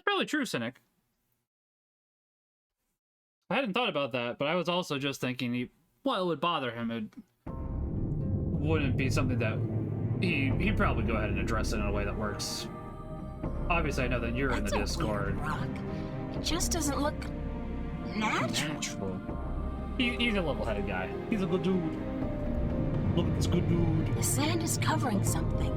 probably true, Cynic. I hadn't thought about that, but I was also just thinking, it would bother him. It wouldn't be something that he'd probably go ahead and address it in a way that works. Obviously, I know that you're in the Discord. Weird rock. It just doesn't look natural. He's a level-headed guy. He's a good dude. Look at this good dude. The sand is covering something.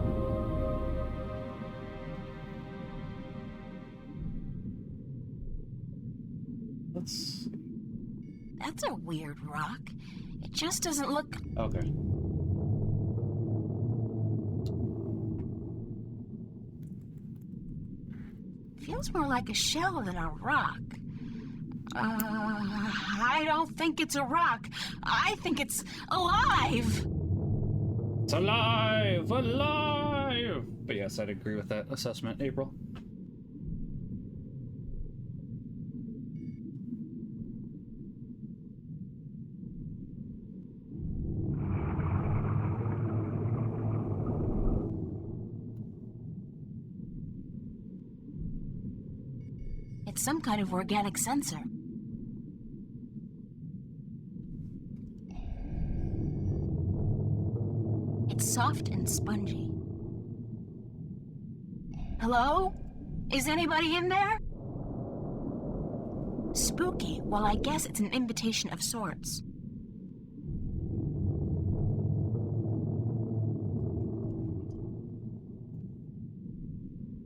Let's... That's a weird rock. It just doesn't look... Okay. Feels more like a shell than a rock. I don't think it's a rock. I think it's alive. It's alive! Alive! But yes, I'd agree with that assessment, April. It's some kind of organic sensor. It's soft and spongy. Hello? Is anybody in there? Spooky. Well, I guess it's an invitation of sorts.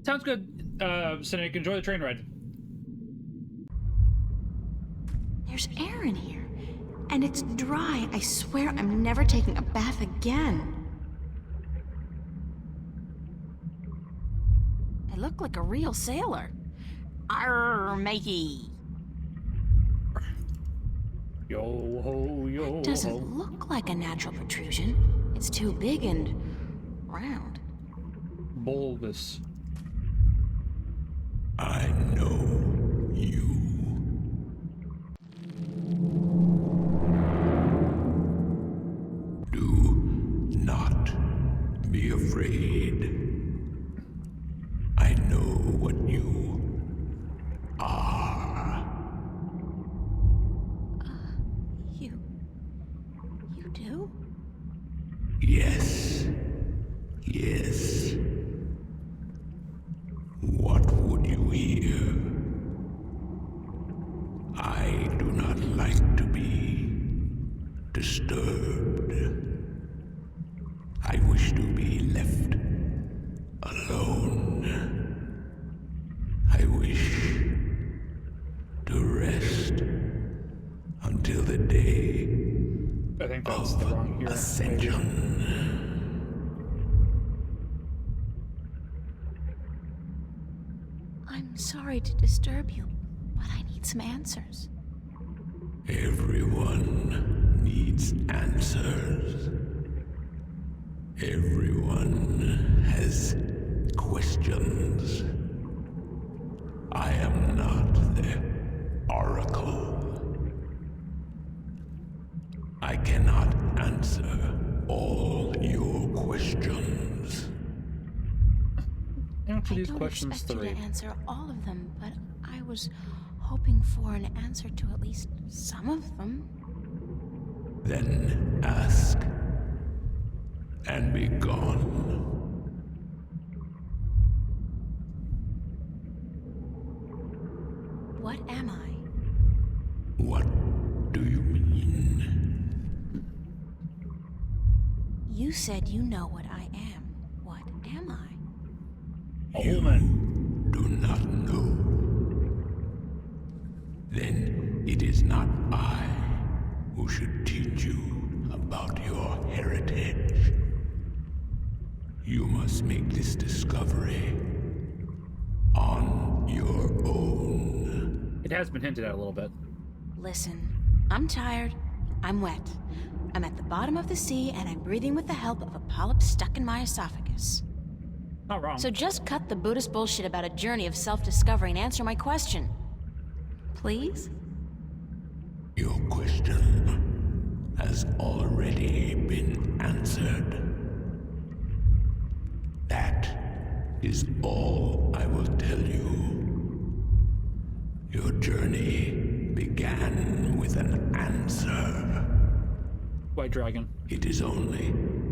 Sounds good. Cynic, enjoy the train ride. There's air in here, and it's dry. I swear I'm never taking a bath again. I look like a real sailor. Arr, matey. Yo ho, yo ho. It doesn't look like a natural protrusion. It's too big and round. Bulbous. I know you. Do not be afraid. I know what you are. You do? Yes. Yes. What would you hear? I do not like to be disturbed. I wish to be left alone. I wish to rest until the day I think that's the wrong year. ascension. I'm sorry to disturb you, but I need some answers. Everyone needs answers. Everyone has questions. I am not the oracle. I cannot answer all your questions. Answer I these don't questions expect you three. to answer all of them, but I was hoping for an answer to at least some of them. Then ask and be gone. What am I? What do you mean? You said you know what I am. What am I? A woman. Do not know. Then it is not I who should teach you about your heritage. You must make this discovery on your own. It has been hinted at a little bit. Listen, I'm tired. I'm wet. I'm at the bottom of the sea, and I'm breathing with the help of a polyp stuck in my esophagus. Not wrong. So just cut the Buddhist bullshit about a journey of self-discovery and answer my question. Please? Your question has already been answered. That is all I will tell you. Your journey began with an answer. White Dragon. It is only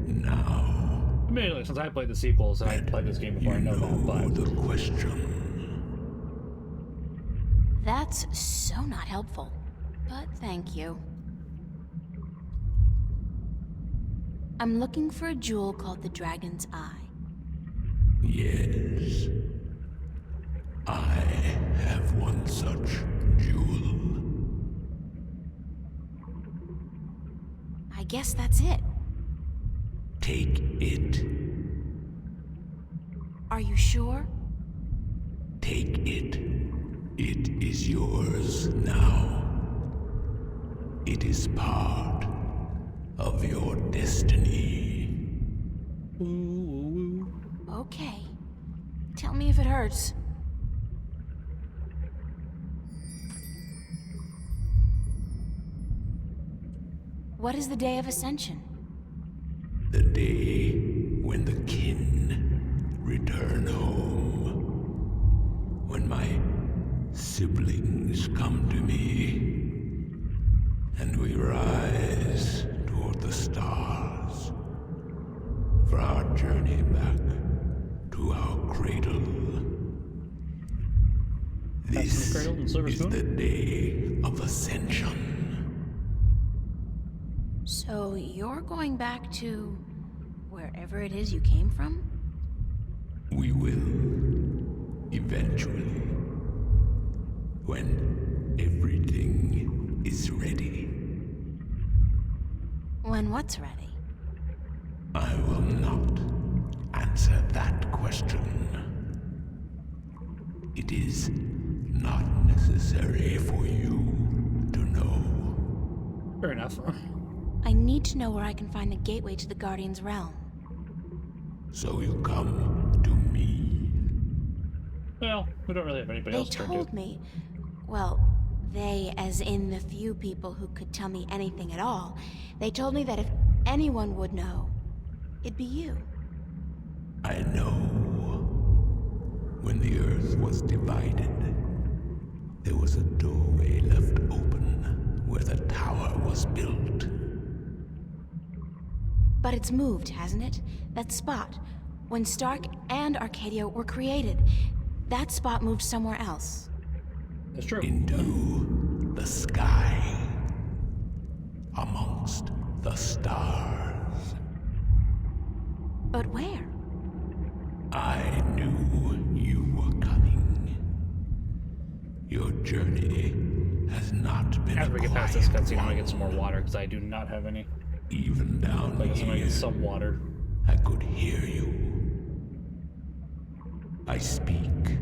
now Admittedly, since I played the sequels, I had played this game before, I know that, but... the question. That's so not helpful, but thank you. I'm looking for a jewel called the Dragon's Eye. Yes. I have one such jewel. I guess that's it. Take it. Are you sure? Take it. It is yours now. It is part of your destiny. Okay. Tell me if it hurts. What is the Day of Ascension? The day when the kin return home. When my siblings come to me, and we rise toward the stars for our journey back to our cradle. This is the Day of Ascension. So you're going back to wherever it is you came from? We will, eventually, when everything is ready. When what's ready? I will not answer that question. It is not necessary for you to know. Fair enough. I need to know where I can find the gateway to the Guardian's realm. So you come to me. Well, we don't really have anybody They else to turn told to. me, well, they as in the few people who could tell me anything at all, they told me that if anyone would know, it'd be you. I know. When the earth was divided, there was a doorway left open where the tower was built. But it's moved, hasn't it? That spot. When Stark and Arcadia were created, that spot moved somewhere else. That's true. Into the sky. Amongst the stars. But where? I knew you were coming. Your journey has not been After we a get past this quiet cutscene, I'm gonna get one. some more water, because I do not have any. Even down I guess I'm gonna here, get some water. I could hear you. I speak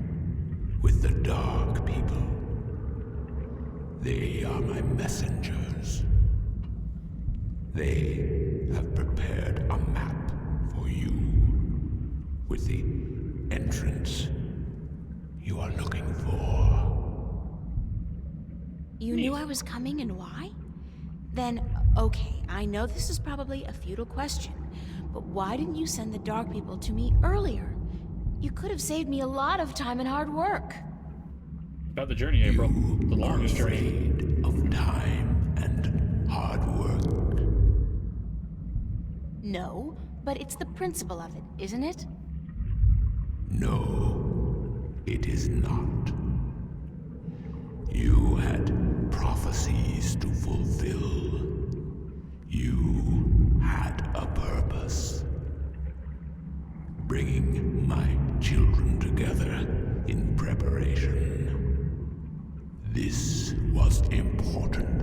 with the dark people. They are my messengers. They have prepared a map for you with the entrance you are looking for. You knew I was coming and why? Then, okay, I know this is probably a futile question, but why didn't you send the Dark People to me earlier? You could have saved me a lot of time and hard work. About the journey, April. The longest are journey. afraid of time and hard work. No, but it's the principle of it, isn't it? No, it is not. You had prophecies to fulfill. You had a purpose. Bringing my children together in preparation. This was important.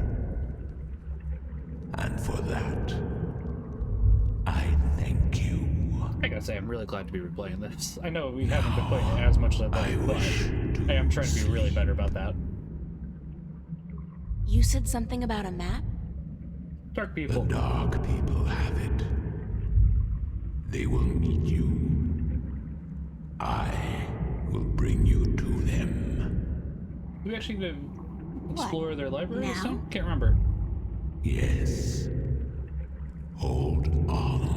And for that, I thank you. I gotta say, I'm really glad to be replaying this. I know we haven't been playing it as much as I'd I like, but wish to I am trying to be really better about that. You said something about a map? Dark The people. dark people have it. They will meet you. I will bring you to them. Do we actually get to explore their library Now? soon? Can't remember. Yes. Hold on.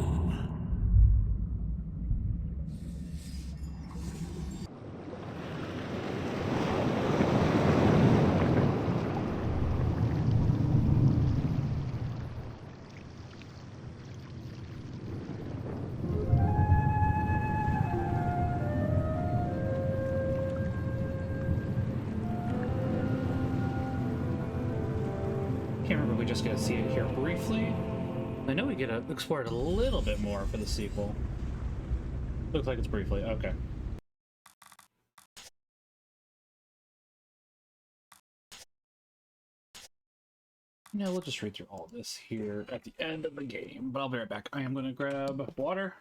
Can't remember if we just get to see it here briefly. I know we get to explore it a little bit more for the sequel. Looks like it's briefly. Okay. Yeah, we'll just read through all this here at the end of the game, but I'll be right back. I am going to grab water.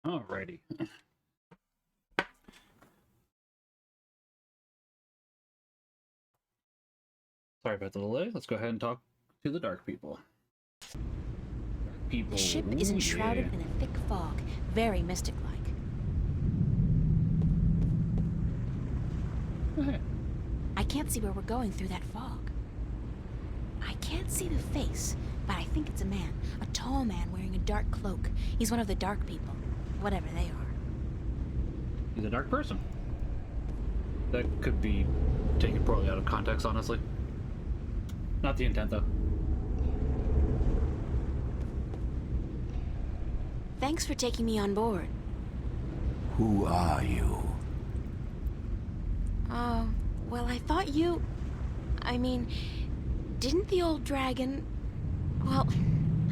Alrighty. Sorry about the delay. Let's go ahead and talk to the Dark People. The ship is enshrouded in a thick fog, very mystic-like. Okay. I can't see where we're going through that fog. I can't see the face, but I think it's a man. A tall man wearing a dark cloak. He's one of the Dark People, whatever they are. He's a dark person. That could be taken poorly out of context, honestly. Not the intent, though. Thanks for taking me on board. Who are you? Oh, well, I thought you... I mean, didn't the old dragon... Well,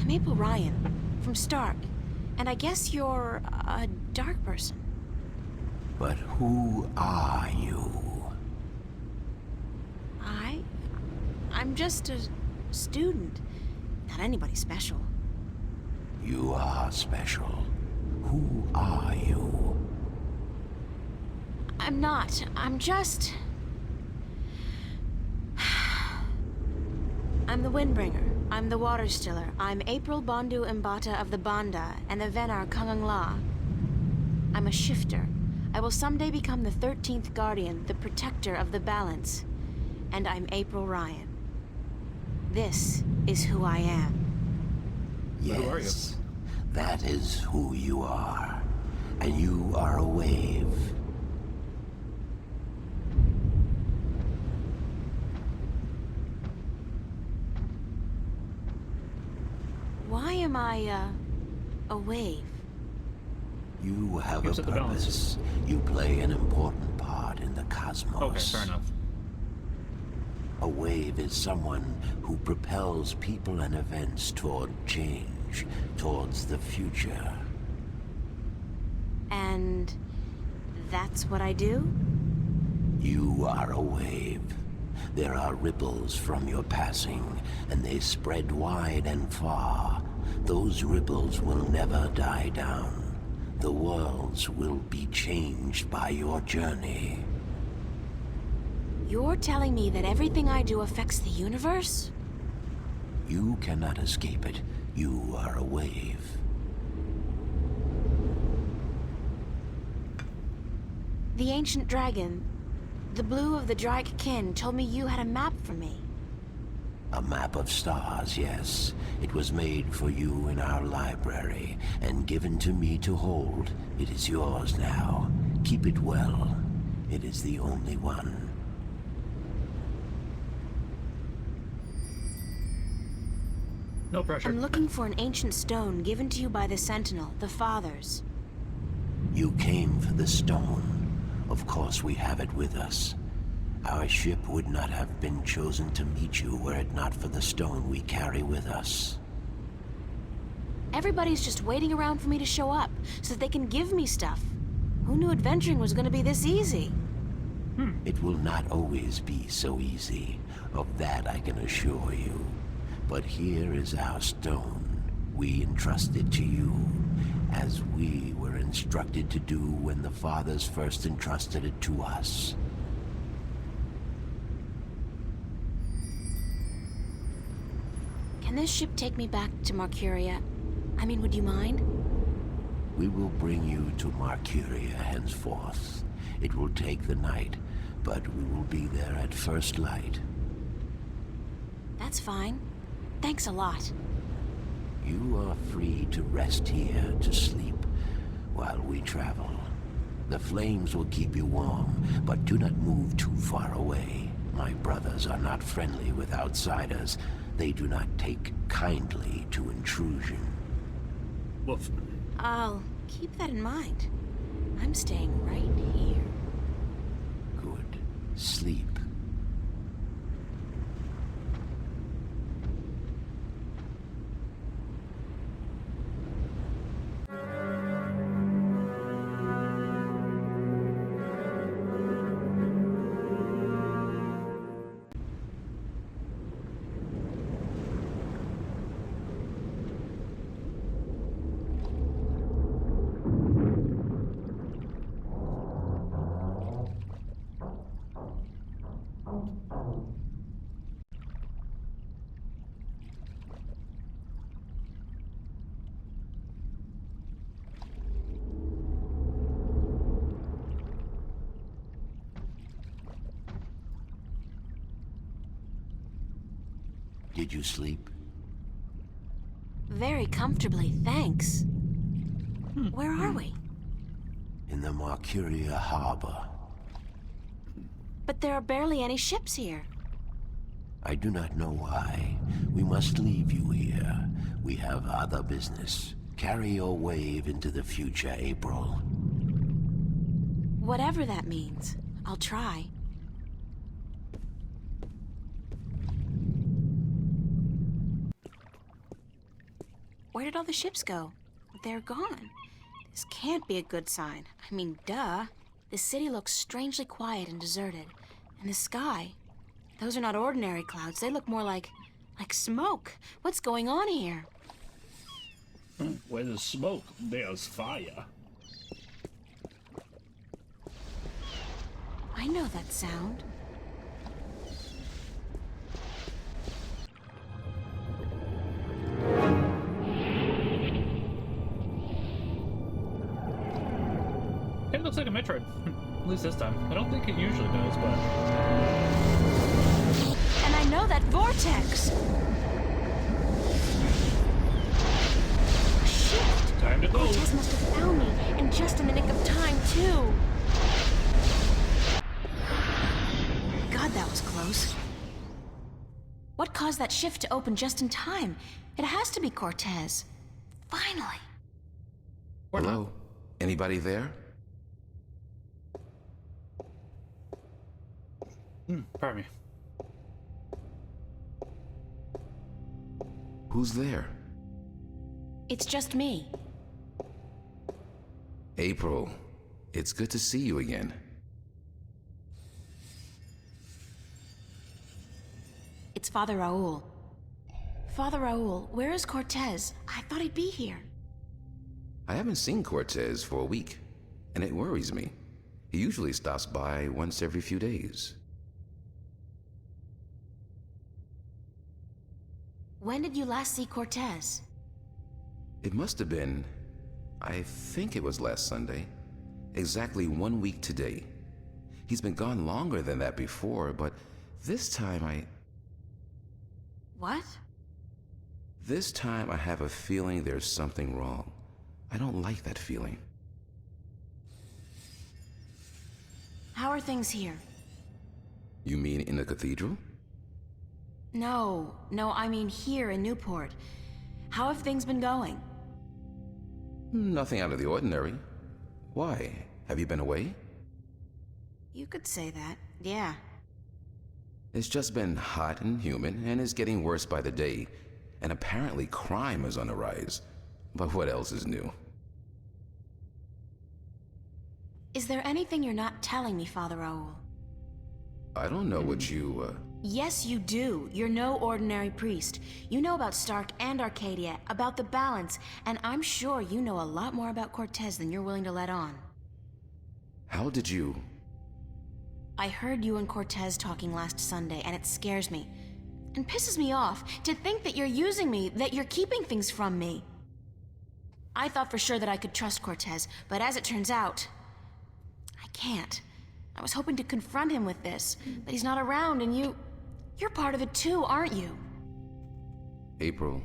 I'm April Ryan, from Stark, and I guess you're a dark person. But who are you? I'm just a student, not anybody special. You are special. Who are you? I'm not. I'm just... I'm the Windbringer. I'm the Water Stiller. I'm April Bondu Mbata of the Banda and the Venar Kangang La. I'm a shifter. I will someday become the 13th Guardian, the protector of the balance. And I'm April Ryan. This is who I am. Yes, who are you? That is who you are. And you are a wave. Why am I, a wave? You have Gives a it the balance. purpose. You play an important part in the cosmos. Okay, fair enough. A wave is someone who propels people and events toward change, towards the future. And that's what I do? You are a wave. There are ripples from your passing, and they spread wide and far. Those ripples will never die down. The worlds will be changed by your journey. You're telling me that everything I do affects the universe? You cannot escape it. You are a wave. The ancient dragon, the blue of the Drake kin, told me you had a map for me. A map of stars, yes. It was made for you in our library, and given to me to hold. It is yours now. Keep it well. It is the only one. No pressure. I'm looking for an ancient stone given to you by the Sentinel, the Fathers. You came for the stone. Of course we have it with us. Our ship would not have been chosen to meet you were it not for the stone we carry with us. Everybody's just waiting around for me to show up, so that they can give me stuff. Who knew adventuring was gonna be this easy? It will not always be so easy. Of that I can assure you. But here is our stone. We entrust it to you, as we were instructed to do when the Fathers first entrusted it to us. Can this ship take me back to Marcuria? I mean, would you mind? We will bring you to Marcuria henceforth. It will take the night, but we will be there at first light. That's fine. Thanks a lot. You are free to rest here to sleep while we travel. The flames will keep you warm, but do not move too far away. My brothers are not friendly with outsiders. They do not take kindly to intrusion. Woof. I'll keep that in mind. I'm staying right here. Good. Sleep. Did you sleep? Very comfortably, thanks. Where are we? In the Marcuria harbor. But there are barely any ships here. I do not know why. We must leave you here. We have other business. Carry your wave into the future, April. Whatever that means, I'll try. Where did all the ships go? They're gone. This can't be a good sign. I mean, duh. The city looks strangely quiet and deserted. And the sky, those are not ordinary clouds. They look more like smoke. What's going on here? Where there's smoke, there's fire. I know that sound. It looks like a Metroid. At least this time. I don't think it usually does, but... And I know that vortex! A shift! Time to go! Cortez must have found me, and just in the nick of time, too! God, that was close. What caused that shift to open just in time? It has to be Cortez. Finally! Hello? Anybody there? Pardon me. Who's there? It's just me. April. It's good to see you again. It's Father Raoul. Father Raoul, where is Cortez? I thought he'd be here. I haven't seen Cortez for a week, and it worries me. He usually stops by once every few days. When did you last see Cortez? It must have been, I think it was last Sunday. Exactly 1 week today. He's been gone longer than that before, but this time What? This time I have a feeling there's something wrong. I don't like that feeling. How are things here? You mean in the cathedral? No, I mean here in Newport. How have things been going? Nothing out of the ordinary. Why? Have you been away? You could say that, yeah. It's just been hot and humid, and is getting worse by the day. And apparently crime is on the rise. But what else is new? Is there anything you're not telling me, Father Raoul? I don't know what you, Yes, you do. You're no ordinary priest. You know about Stark and Arcadia, about the balance, and I'm sure you know a lot more about Cortez than you're willing to let on. How did you... I heard you and Cortez talking last Sunday, and it scares me. And pisses me off to think that you're using me, that you're keeping things from me. I thought for sure that I could trust Cortez, but as it turns out, I can't. I was hoping to confront him with this, but he's not around, and you're part of it too, aren't you? April,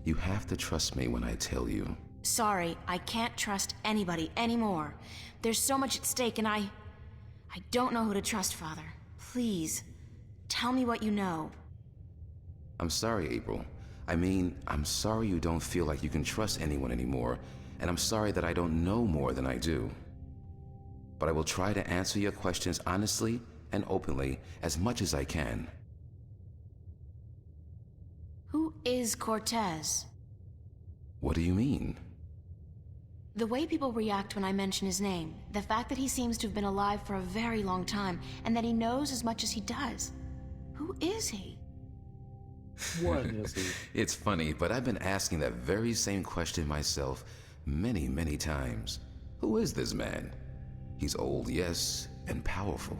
you have to trust me when I tell you. Sorry, I can't trust anybody anymore. There's so much at stake, and I don't know who to trust, Father. Please, tell me what you know. I'm sorry, April. I mean, I'm sorry you don't feel like you can trust anyone anymore, and I'm sorry that I don't know more than I do. But I will try to answer your questions honestly and openly as much as I can. Who is Cortez? What do you mean? The way people react when I mention his name, the fact that he seems to have been alive for a very long time, and that he knows as much as he does. Who is he? What is he? It's funny, but I've been asking that very same question myself many, many times. Who is this man? He's old, yes, and powerful.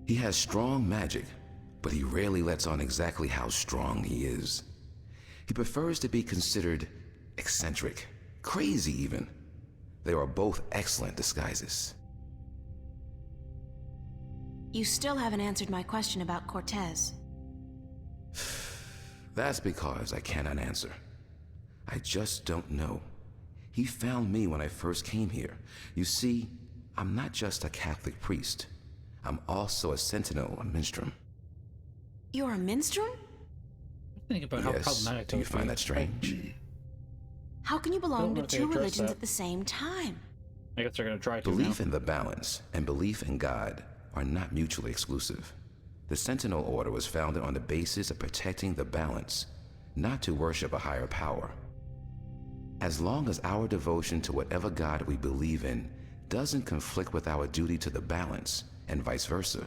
He has strong magic, but he rarely lets on exactly how strong he is. He prefers to be considered eccentric, crazy even. They are both excellent disguises. You still haven't answered my question about Cortez. That's because I cannot answer. I just don't know. He found me when I first came here. You see, I'm not just a Catholic priest. I'm also a sentinel, a minstrel. You're a minstrel? Think about how Yes, problematic do you would find be. that strange? How can you belong don't to know if they two address religions that. at the same time? I guess they're gonna try to Belief now. in the balance and belief in God are not mutually exclusive. The Sentinel Order was founded on the basis of protecting the balance, not to worship a higher power. As long as our devotion to whatever God we believe in doesn't conflict with our duty to the balance, and vice versa,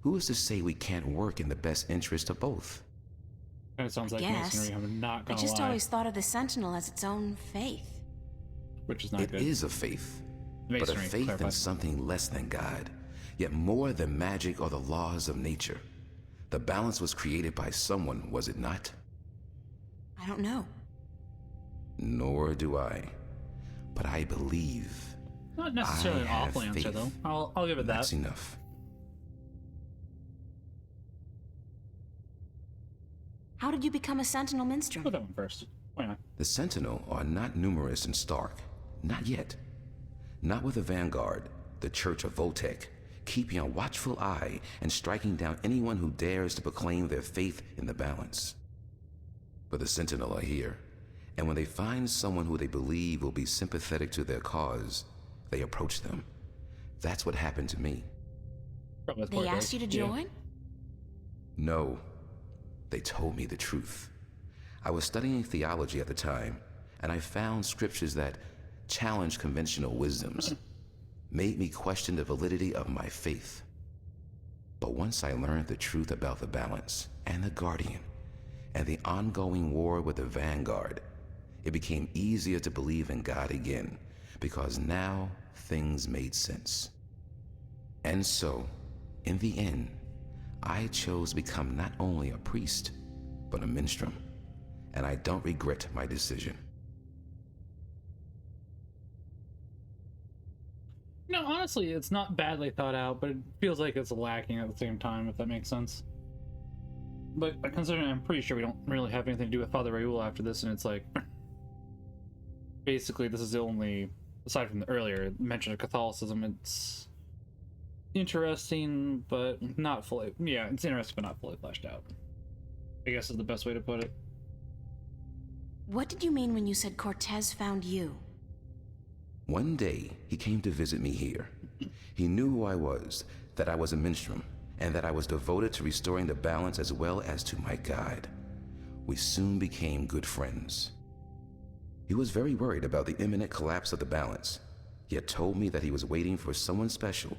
who is to say we can't work in the best interest of both? And it sounds like Guess. masonry. I'm not I gonna just lie, always thought of the Sentinel as its own faith. which is not It good. is a faith, but a Masonry, faith clarify. in something less than God, yet more than magic or the laws of nature. The balance was created by someone, was it not? I don't know. Nor do I. But I believe. Not necessarily I an have awful answer, faith. though. I'll give it that. That's enough. How did you become a Sentinel minstrel? Put that one first. Why not? The Sentinel are not numerous and stark. Not yet. Not with the Vanguard, the Church of Voltec, keeping a watchful eye and striking down anyone who dares to proclaim their faith in the balance. But the Sentinel are here, and when they find someone who they believe will be sympathetic to their cause, they approach them. That's what happened to me. Probably with They Cortez. asked you to Yeah. join? No, they told me the truth. I was studying theology at the time, and I found scriptures that challenged conventional wisdoms, made me question the validity of my faith. But once I learned the truth about the balance and the Guardian, and the ongoing war with the Vanguard, it became easier to believe in God again, because now things made sense. And so, in the end, I chose to become not only a priest, but a minstrel, and I don't regret my decision. No, honestly, it's not badly thought out, but it feels like it's lacking at the same time, if that makes sense. But considering I'm pretty sure we don't really have anything to do with Father Raoul after this, and it's like... basically, this is the only, aside from the earlier mention of Catholicism, it's interesting, but not fully... yeah, it's interesting, but not fully fleshed out, I guess is the best way to put it. What did you mean when you said Cortez found you? One day, he came to visit me here. He knew who I was, that I was a minstrel, and that I was devoted to restoring the balance as well as to my guide. We soon became good friends. He was very worried about the imminent collapse of the balance, yet told me that he was waiting for someone special,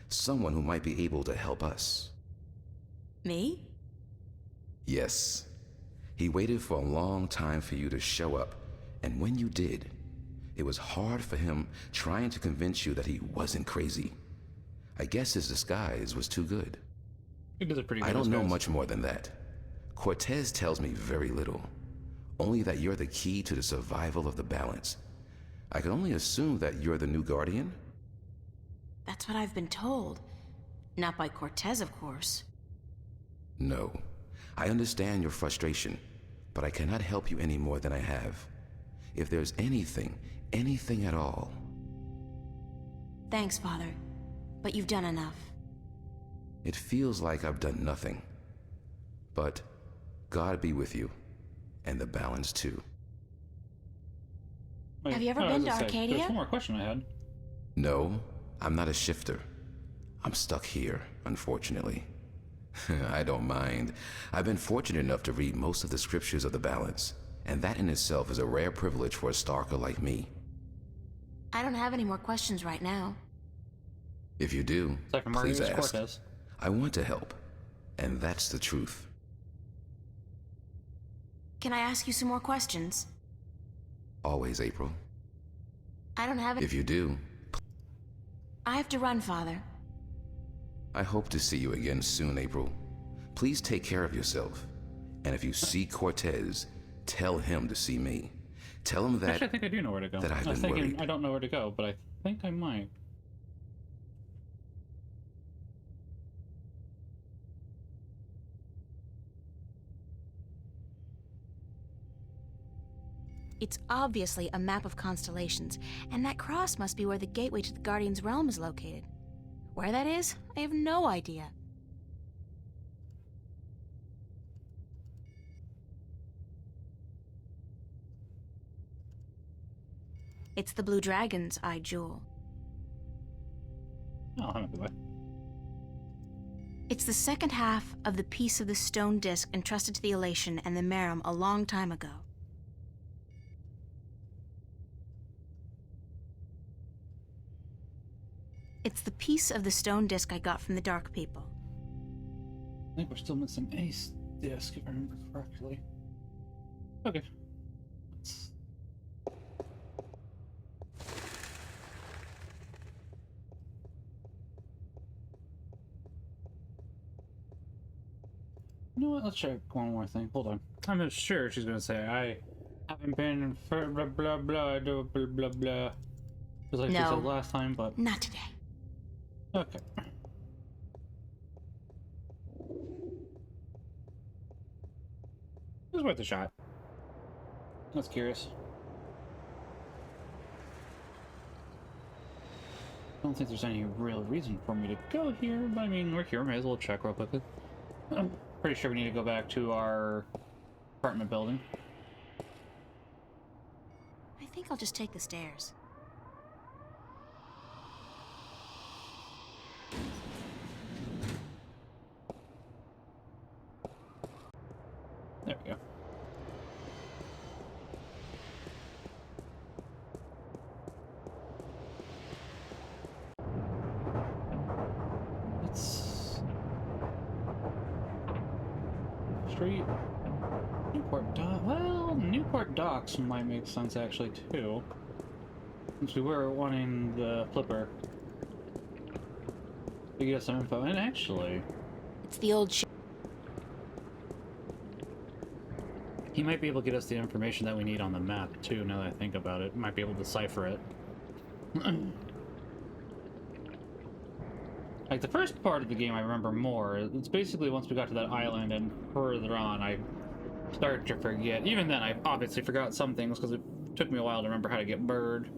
someone who might be able to help us. Me? Yes. He waited for a long time for you to show up, and when you did, it was hard for him trying to convince you that he wasn't crazy. I guess his disguise was too good. It is a pretty good I don't know disguise. much more than that. Cortez tells me very little, only that you're the key to the survival of the balance. I can only assume that you're the new guardian? That's what I've been told. Not by Cortez, of course. No. I understand your frustration, but I cannot help you any more than I have. If there's anything at all... Thanks, Father. But you've done enough. It feels like I've done nothing. But God be with you, and the balance too. Wait, Have you ever I was been to gonna say, Arcadia? There's one more question I had. No, I'm not a shifter. I'm stuck here, unfortunately. I don't mind. I've been fortunate enough to read most of the scriptures of the balance, and that in itself is a rare privilege for a stalker like me. I don't have any more questions right now. If you do, Aside from please Mario's ask. Cortez. I want to help, and that's the truth. Can I ask you some more questions? Always, April. I don't have any. If you do, I have to run, Father. I hope to see you again soon, April. Please take care of yourself. And if you see Cortez, tell him to see me. Tell him that... Actually, I think I do know where to go. that I've I was been thinking worried. I don't know where to go, but I think I might. It's obviously a map of constellations, and that cross must be where the gateway to the Guardian's realm is located. Where that is, I have no idea. It's the Blue Dragon's eye jewel. Oh, I'm a good way. It's the second half of the piece of the stone disc entrusted to the Elation and the Merim a long time ago. It's the piece of the stone disc I got from the Dark People. I think we're still missing a disc, if I remember correctly. Okay. Let's... You know what? Let's check one more thing. Hold on. I'm sure she's gonna say I haven't been for blah blah blah blah blah blah blah. Just like she No. said last time, but Not today. okay. It was worth a shot. I was curious. I don't think there's any real reason for me to go here, but I mean, we're here. May as well check real quickly. I'm pretty sure we need to go back to our apartment building. I think I'll just take the stairs. There we go. It's street. Newport Docks might make sense actually too. Since we were wanting the flipper to get us some info. And actually, It's the old ship. he might be able to get us the information that we need on the map too, now that I think about it. Might be able to decipher it. Like, the first part of the game I remember more. It's basically once we got to that island and further on, I started to forget. Even then, I obviously forgot some things because it took me a while to remember how to get bird,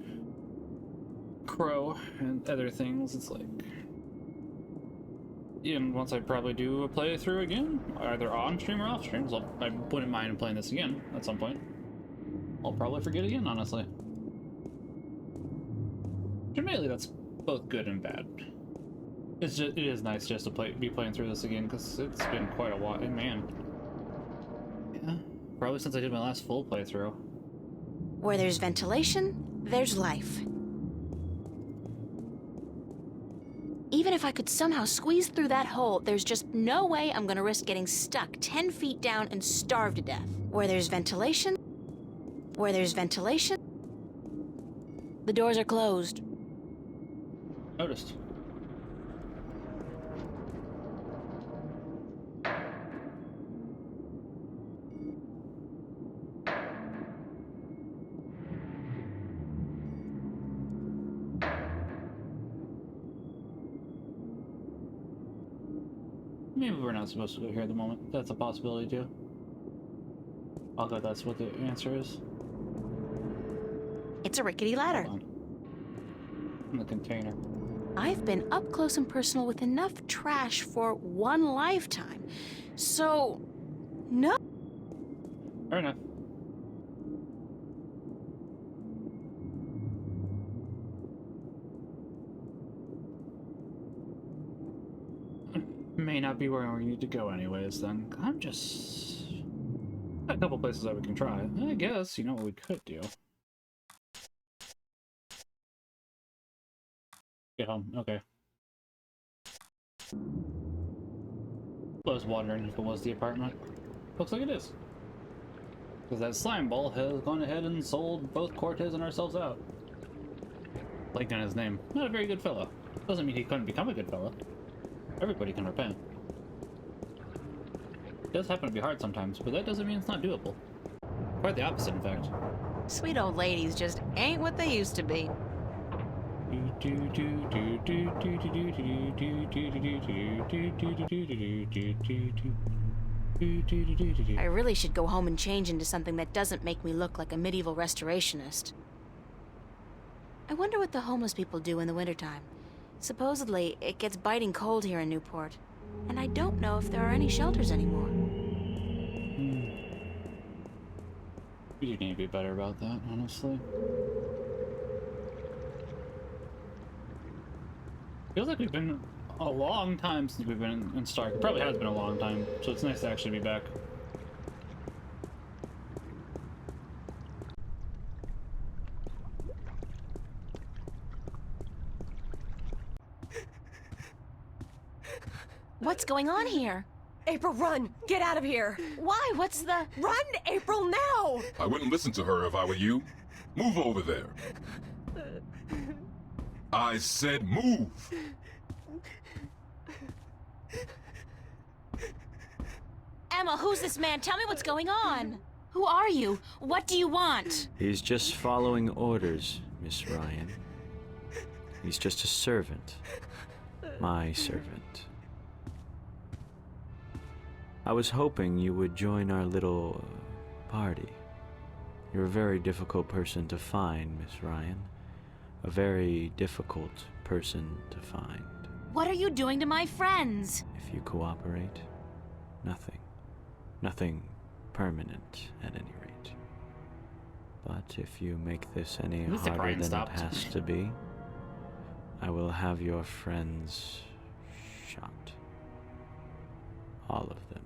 crow, and other things. It's like... And once I probably do a playthrough again, either on stream or off stream, so I wouldn't mind playing this again at some point. I'll probably forget again, honestly. Admittedly, that's both good and bad. It is nice just to be playing through this again, because it's been quite a while. And man, yeah, probably since I did my last full playthrough. Where there's ventilation, there's life. Even if I could somehow squeeze through that hole, there's just no way I'm gonna risk getting stuck 10 feet down and starve to death. Where there's ventilation, the doors are closed. Noticed. Maybe we're not supposed to go here at the moment. That's a possibility too. I'll bet that's what the answer is. It's a rickety ladder. Hold on. In the container. I've been up close and personal with enough trash for one lifetime. So, no. Fair enough. May not be where we need to go anyways, then. I'm just... Got a couple places that we can try. I guess, you know what we could do? Get home, okay. I was wondering if it was the apartment. Looks like it is. Because that slime ball has gone ahead and sold both Cortez and ourselves out. Blanked on his name. Not a very good fellow. Doesn't mean he couldn't become a good fellow. Everybody can repent. It does happen to be hard sometimes, but that doesn't mean it's not doable. Quite the opposite, in fact. Sweet old ladies just ain't what they used to be. I really should go home and change into something that doesn't make me look like a medieval restorationist. I wonder what the homeless people do in the wintertime. Supposedly, it gets biting cold here in Newport, and I don't know if there are any shelters anymore. We need to be better about that, honestly. Feels like we've been a long time since we've been in Stark. It probably has been a long time, so it's nice to actually be back. What's going on here? April, run! Get out of here! Why? What's the... Run, April, now! I wouldn't listen to her if I were you. Move over there. I said move! Emma, who's this man? Tell me what's going on. Who are you? What do you want? He's just following orders, Miss Ryan. He's just a servant. My servant. I was hoping you would join our little party. You're a very difficult person to find, Miss Ryan. A very difficult person to find. What are you doing to my friends? If you cooperate, nothing. Nothing permanent, at any rate. But if you make this any At least the harder crying than stopped. it has to be, I will have your friends shot. All of them.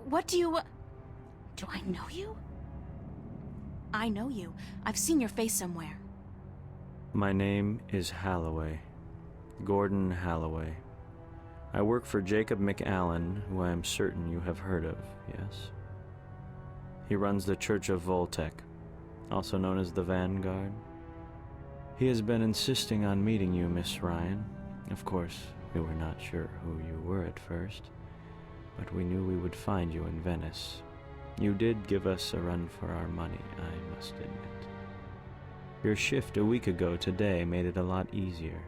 What do you... Do I know you? I know you. I've seen your face somewhere. My name is Halloway. Gordon Halloway. I work for Jacob McAllen, who I am certain you have heard of, yes? He runs the Church of Voltec, also known as the Vanguard. He has been insisting on meeting you, Miss Ryan. Of course, we were not sure who you were at first, but we knew we would find you in Venice. You did give us a run for our money, I must admit. Your shift a week ago today made it a lot easier,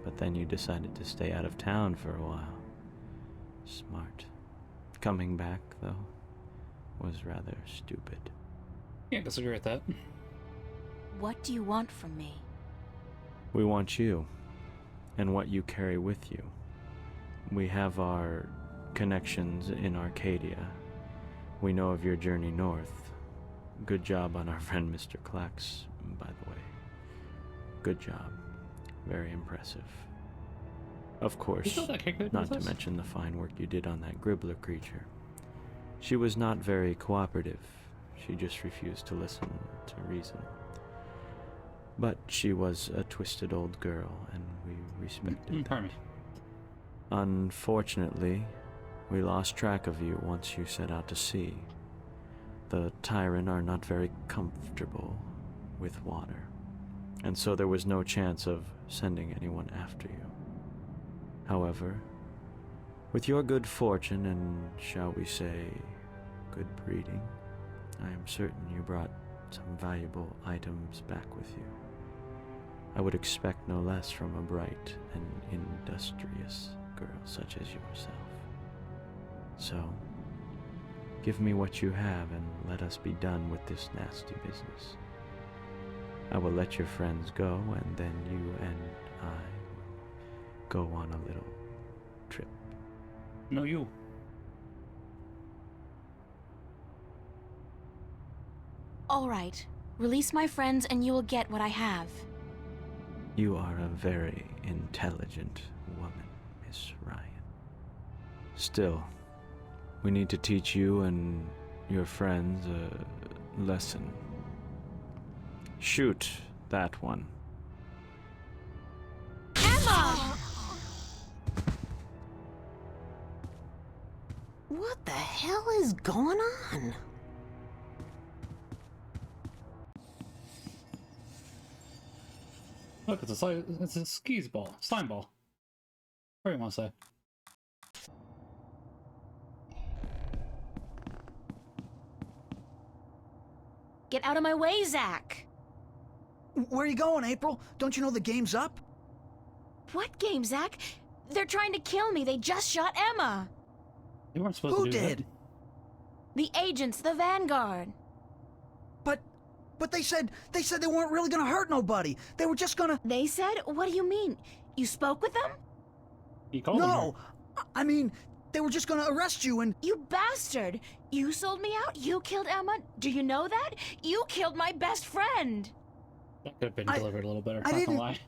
but then you decided to stay out of town for a while. Smart. Coming back, though, was rather stupid. Can't disagree with that. What do you want from me? We want you, and what you carry with you. We have our connections in Arcadia. We know of your journey north. Good job on our friend Mr. Klax, by the way. Good job. Very impressive. Of course, not to mention the fine work you did on that Gribbler creature. She was not very cooperative. She just refused to listen to reason. But she was a twisted old girl, and we respected that. Pardon me. Unfortunately, we lost track of you once you set out to sea. The Tyran are not very comfortable with water, and so there was no chance of sending anyone after you. However, with your good fortune and, shall we say, good breeding, I am certain you brought some valuable items back with you. I would expect no less from a bright and industrious girl such as yourself. So, give me what you have and let us be done with this nasty business. I will let your friends go, and then you and I will go on a little trip. No, you. All right. Release my friends and you will get what I have. You are a very intelligent woman, Miss Ryan. Still, we need to teach you and your friends a lesson. Shoot that one. Emma! What the hell is going on? Look, it's a skis ball. Slime ball. What do you want to say? Get out of my way, Zach! Where are you going, April? Don't you know the game's up? What game, Zach? They're trying to kill me. They just shot Emma. You weren't supposed Who to do did? that. The agents, the Vanguard. But they said they weren't really gonna hurt nobody. They were just gonna... They said? What do you mean? You spoke with them? You called them No! I mean, they were just gonna arrest you and... You bastard! You sold me out? You killed Emma? Do you know that? You killed my best friend! That could have been delivered a little better, I not didn't... gonna lie.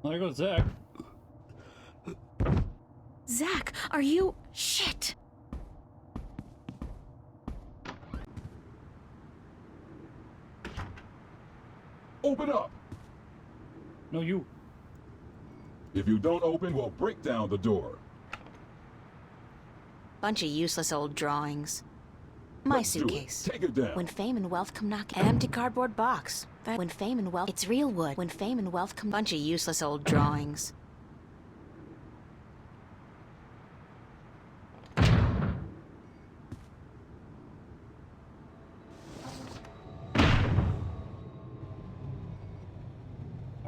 Well, there goes Zach. Zach, are you... Shit! Open up! No, you. If you don't open, we'll break down the door. Bunch of useless old drawings. My Let's do it. suitcase. Take it down. When fame and wealth come knocking. An empty cardboard box. When fame and wealth... It's real wood. When fame and wealth come... Bunch of useless old drawings.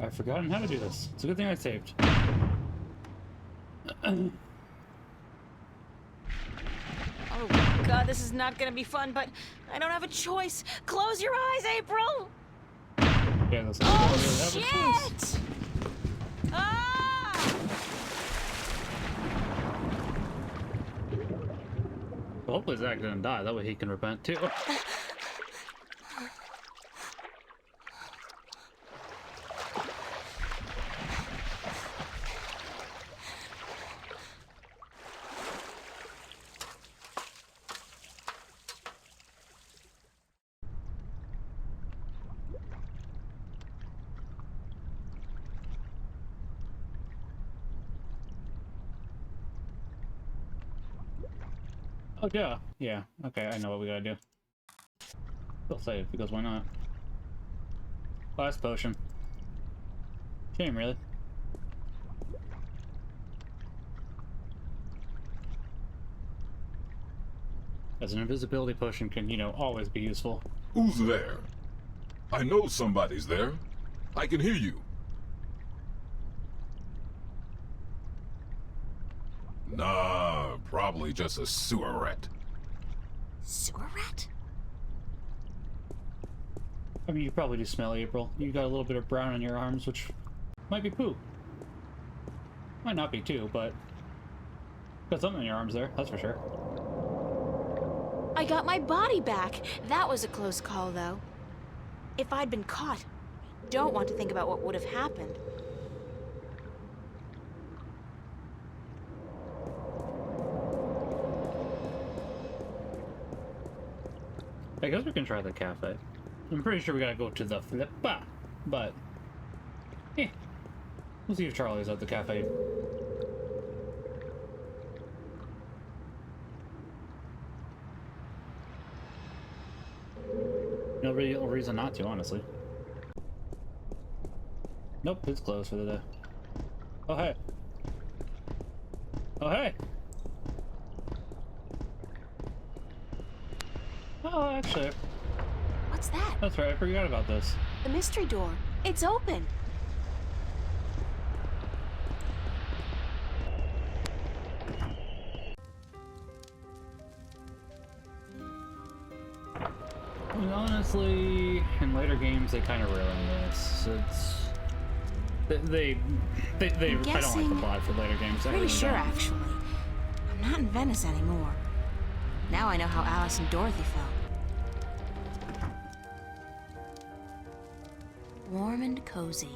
I've forgotten how to do this. It's a good thing I saved. Oh god, this is not gonna be fun, but I don't have a choice. Close your eyes, April! Yeah, that's Oh, shit! Ah! Well, hopefully Zach didn't die. That way he can repent too. Oh, yeah. Yeah. Okay, I know what we gotta do. Still save, because why not? Last potion. Shame, really. As an invisibility potion can, you know, always be useful. Who's there? I know somebody's there. I can hear you. Nah, probably just a sewer rat. Sewer rat? I mean, you probably do smell April. You got a little bit of brown on your arms, which might be poo. Might not be too, but got something in your arms there, that's for sure. I got my body back. That was a close call, though. If I'd been caught, I don't want to think about what would have happened. I guess we can try the cafe. I'm pretty sure we gotta go to the Flippa, but we'll see if Charlie's at the cafe. No real reason not to, honestly. Nope, it's closed for the day. Oh hey. Oh hey. Oh, actually, What's that? that's right. I forgot about this. The mystery door. It's open. And honestly, in later games, they kind of ruin this. They I don't like the guessing- plot for later games. I Pretty really sure, don't. actually. I'm not in Venice anymore. Now I know how Alice and Dorothy felt. Warm and cozy.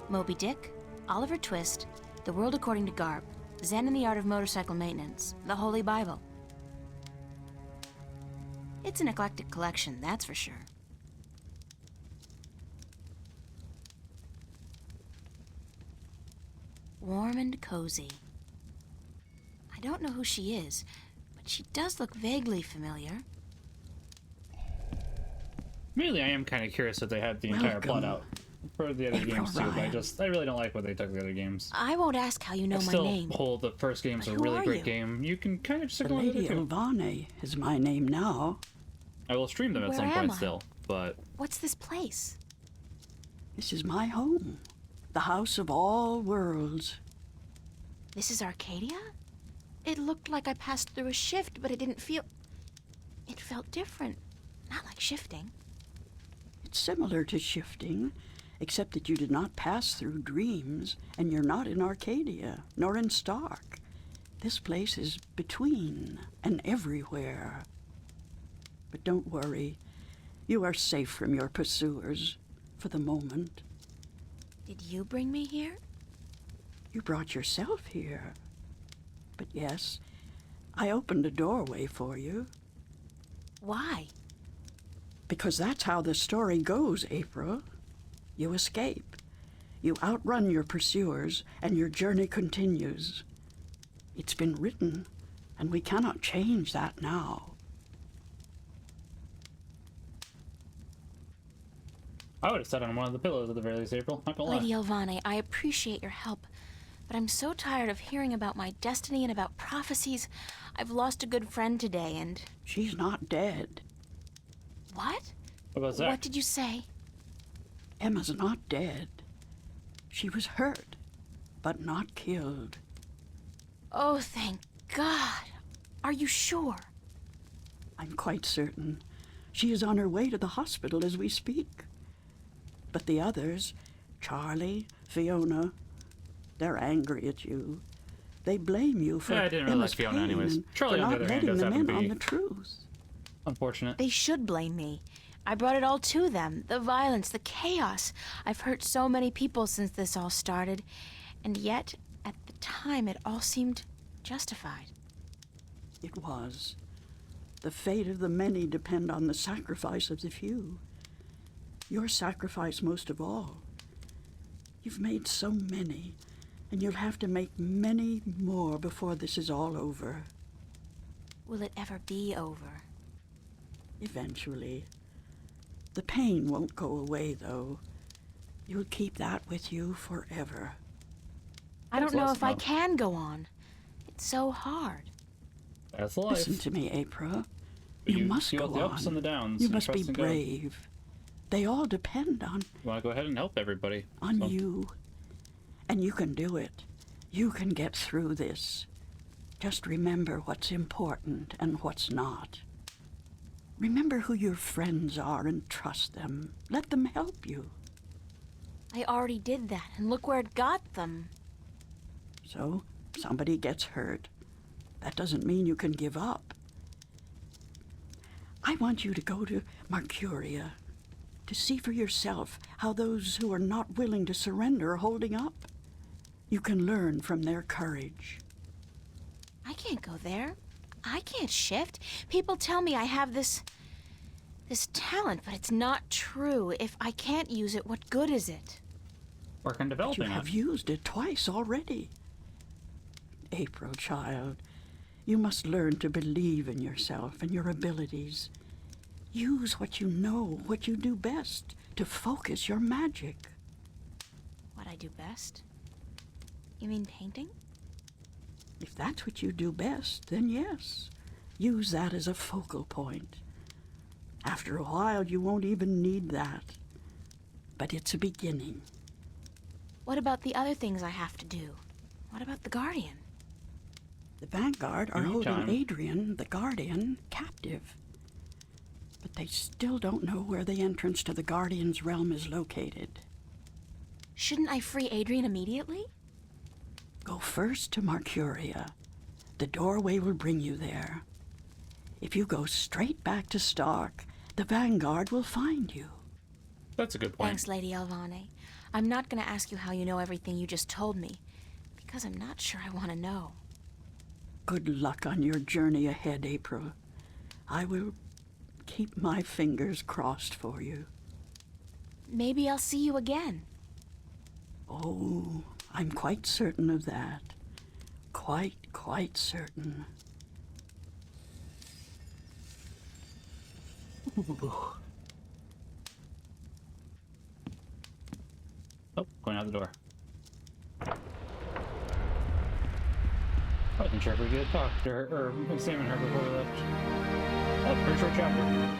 Moby Dick, Oliver Twist, The World According to Garp, Zen and the Art of Motorcycle Maintenance, The Holy Bible. It's an eclectic collection, that's for sure. Warm and cozy. I don't know who she is, but she does look vaguely familiar. Really, I am kind of curious if they had the entire plot out for the other April games too. But Ryan. I really don't like what they took the other games. I won't ask how you know I my still name. hold the first game's a But who really are great you? game. You can kind of just The ignore the other Lady two. Ilvane is my name now. I will stream them at Where some am point I? still, but What's this place? This is my home. The house of all worlds. This is Arcadia? It looked like I passed through a shift, but it didn't feel... It felt different. Not like shifting. It's similar to shifting, except that you did not pass through dreams, and you're not in Arcadia, nor in Stark. This place is between and everywhere. But don't worry. You are safe from your pursuers, for the moment. Did you bring me here? You brought yourself here. But yes, I opened a doorway for you. Why? Because that's how the story goes, April. You escape. You outrun your pursuers, and your journey continues. It's been written, and we cannot change that now. I would have sat on one of the pillows at the very least, April. Not gonna lie. Lady Ilvane, I appreciate your help, but I'm so tired of hearing about my destiny and about prophecies. I've lost a good friend today, and... She's not dead. What? What about Zach? What did you say? Emma's not dead. She was hurt, but not killed. Oh, thank God. Are you sure? I'm quite certain. She is on her way to the hospital as we speak. But the others, Charlie, Fiona, they're angry at you. They blame you for Yeah, I didn't really Emma's like Fiona pain anyways. and Charlie, for on the not other hand, letting does them happen in to on be- the truth. Unfortunate. They should blame me. I brought it all to them. The violence, the chaos. I've hurt so many people since this all started. And yet, at the time, it all seemed justified. It was. The fate of the many depend on the sacrifice of the few. Your sacrifice most of all. You've made so many, And you'll have to make many more before this is all over. Will it ever be over? Eventually. The pain won't go away, though. You'll keep that with you forever. I don't know if I can go on. It's so hard. That's life. Listen to me, April. But You must feel go the ups on. and the downs. You and must be trust in God. brave. They all depend on You want to go ahead and help everybody. you. And you can do it. You can get through this. Just remember what's important and what's not. Remember who your friends are and trust them. Let them help you. I already did that, and look where it got them. So, somebody gets hurt. That doesn't mean you can give up. I want you to go to Mercuria to see for yourself how those who are not willing to surrender are holding up. You can learn from their courage. I can't go there. I can't shift. People tell me I have this talent, but it's not true. If I can't use it, what good is it? Work on But you developing have it. used it twice already. April, child, you must learn to believe in yourself and your abilities. Use what you know, what you do best, to focus your magic. What I do best? You mean painting? If that's what you do best, then yes, use that as a focal point. After a while, you won't even need that. But it's a beginning. What about the other things I have to do? What about the Guardian? The Vanguard are Anytime. holding Adrian, the Guardian, captive. But they still don't know where the entrance to the Guardian's realm is located. Shouldn't I free Adrian immediately? Go first to Mercuria. The doorway will bring you there. If you go straight back to Stark, the Vanguard will find you. That's a good point. Thanks, Lady Alvane. I'm not going to ask you how you know everything you just told me, because I'm not sure I want to know. Good luck on your journey ahead, April. I will keep my fingers crossed for you. Maybe I'll see you again. Oh, I'm quite certain of that. Quite certain. Oh, going out the door. I wasn't sure if we could talk to her or examine her before we left. Oh, pretty short chapter.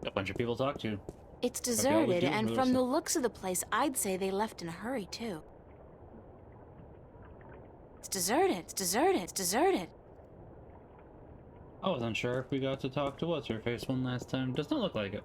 A bunch of people to talk to. It's all we deserted, do, and Melissa. from the looks of the place, I'd say they left in a hurry, too. It's deserted, it's deserted, it's deserted. I wasn't sure if we got to talk to What's-Her-Face one last time. Does not look like it.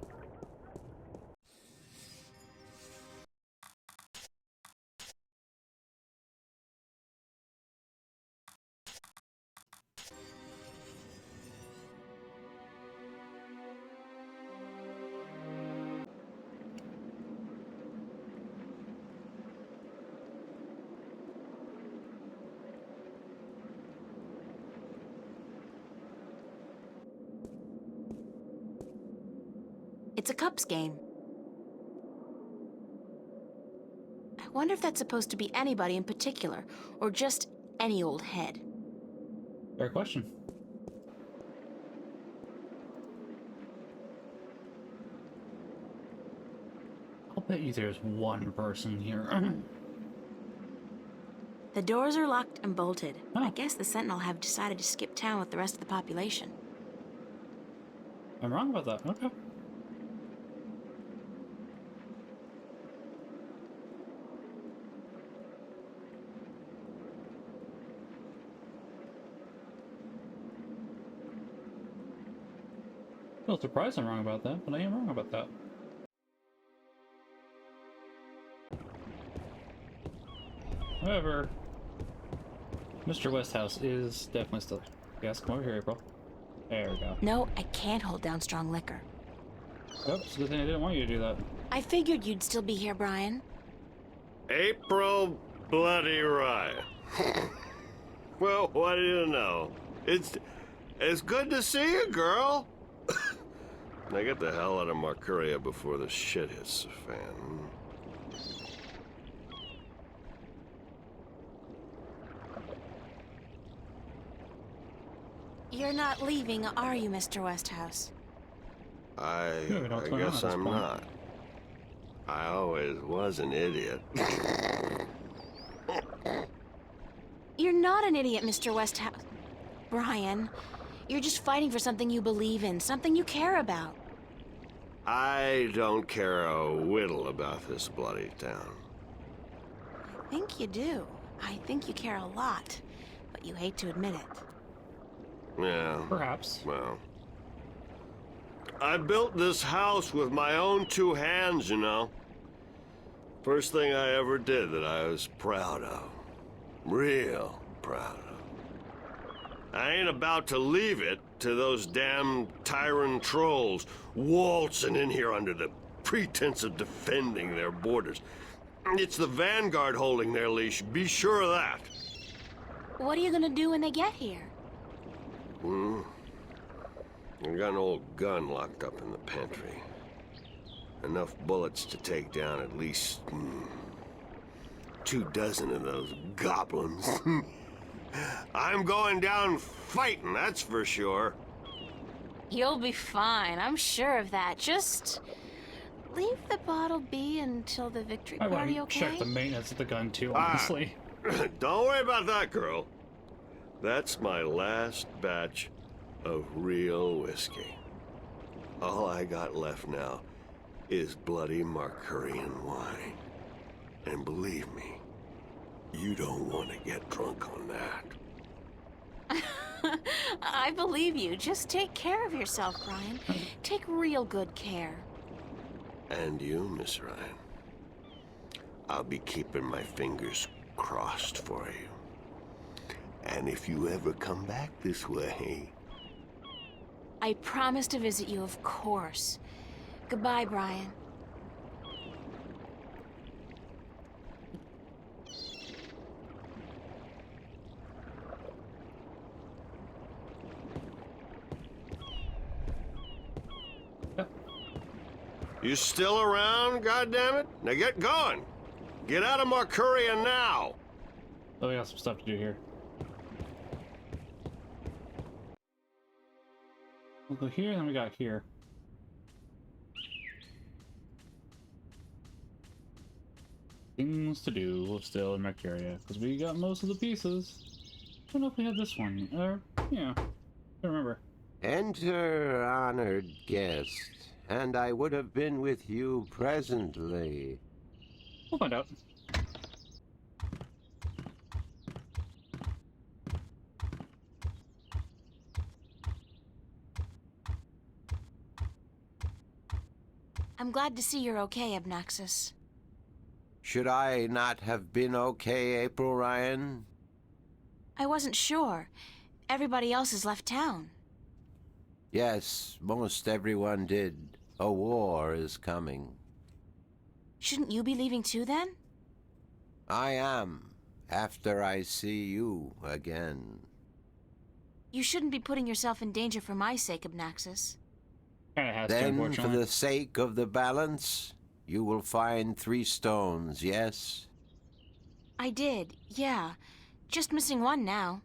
It's a cups game. I wonder if that's supposed to be anybody in particular, or just any old head. Fair question. I'll bet you there's one person here. The doors are locked and bolted. Oh. I guess the Sentinel have decided to skip town with the rest of the population. I'm wrong about that. Okay. A little surprised I'm wrong about that, but I am wrong about that. However, Mr. Westhouse is definitely still. Yes, come over here, April. There we go. No, I can't hold down strong liquor. Oops, good thing I didn't want you to do that. I figured you'd still be here, Brian. April Bloody Ryan. Well, what do you know? It's good to see you, girl. Now get the hell out of Marcuria before the shit hits the fan. You're not leaving, are you, Mr. Westhouse? I what's going on guess at this I'm point? not. I always was an idiot. You're not an idiot, Mr. Westhouse. Brian, you're just fighting for something you believe in, something you care about. I don't care a whittle about this bloody town. I think you do. I think you care a lot, but you hate to admit it. Yeah. Perhaps. Well, I built this house with my own two hands, you know. First thing I ever did that I was proud of. Real proud of. I ain't about to leave it to those damn tyrant trolls waltzing in here under the pretense of defending their borders. It's the Vanguard holding their leash, be sure of that. What are you gonna do when they get here? I got an old gun locked up in the pantry. Enough bullets to take down at least 24 of those goblins. I'm going down fighting, that's for sure. You'll be fine, I'm sure of that. Just leave the bottle be until the victory I want party, to okay? check the maintenance of the gun too, honestly. Don't worry about that, girl. That's my last batch of real whiskey. All I got left now is bloody Marcurian wine. And believe me, you don't want to get drunk on that. I believe you. Just take care of yourself, Brian. Take real good care. And you, Miss Ryan. I'll be keeping my fingers crossed for you. And if you ever come back this way... I promise to visit you, of course. Goodbye, Brian. You still around, goddammit? Now get going! Get out of Marcuria now! Oh, we got some stuff to do here. We'll go here, and then we got here. Things to do still in Mercuria, because we got most of the pieces. I don't know if we have this one. Yeah. I don't remember. Enter, honored guest, and I would have been with you presently. We'll find out. I'm glad to see you're okay, Abnaxis. Should I not have been okay, April Ryan? I wasn't sure. Everybody else has left town. Yes, most everyone did. A war is coming. Shouldn't you be leaving too, then? I am, after I see you again. You shouldn't be putting yourself in danger for my sake, Abnaxis. Kinda has to, Then, for unfortunately. the sake of the balance, you will find 3 stones, yes? I did, yeah. Just missing one now.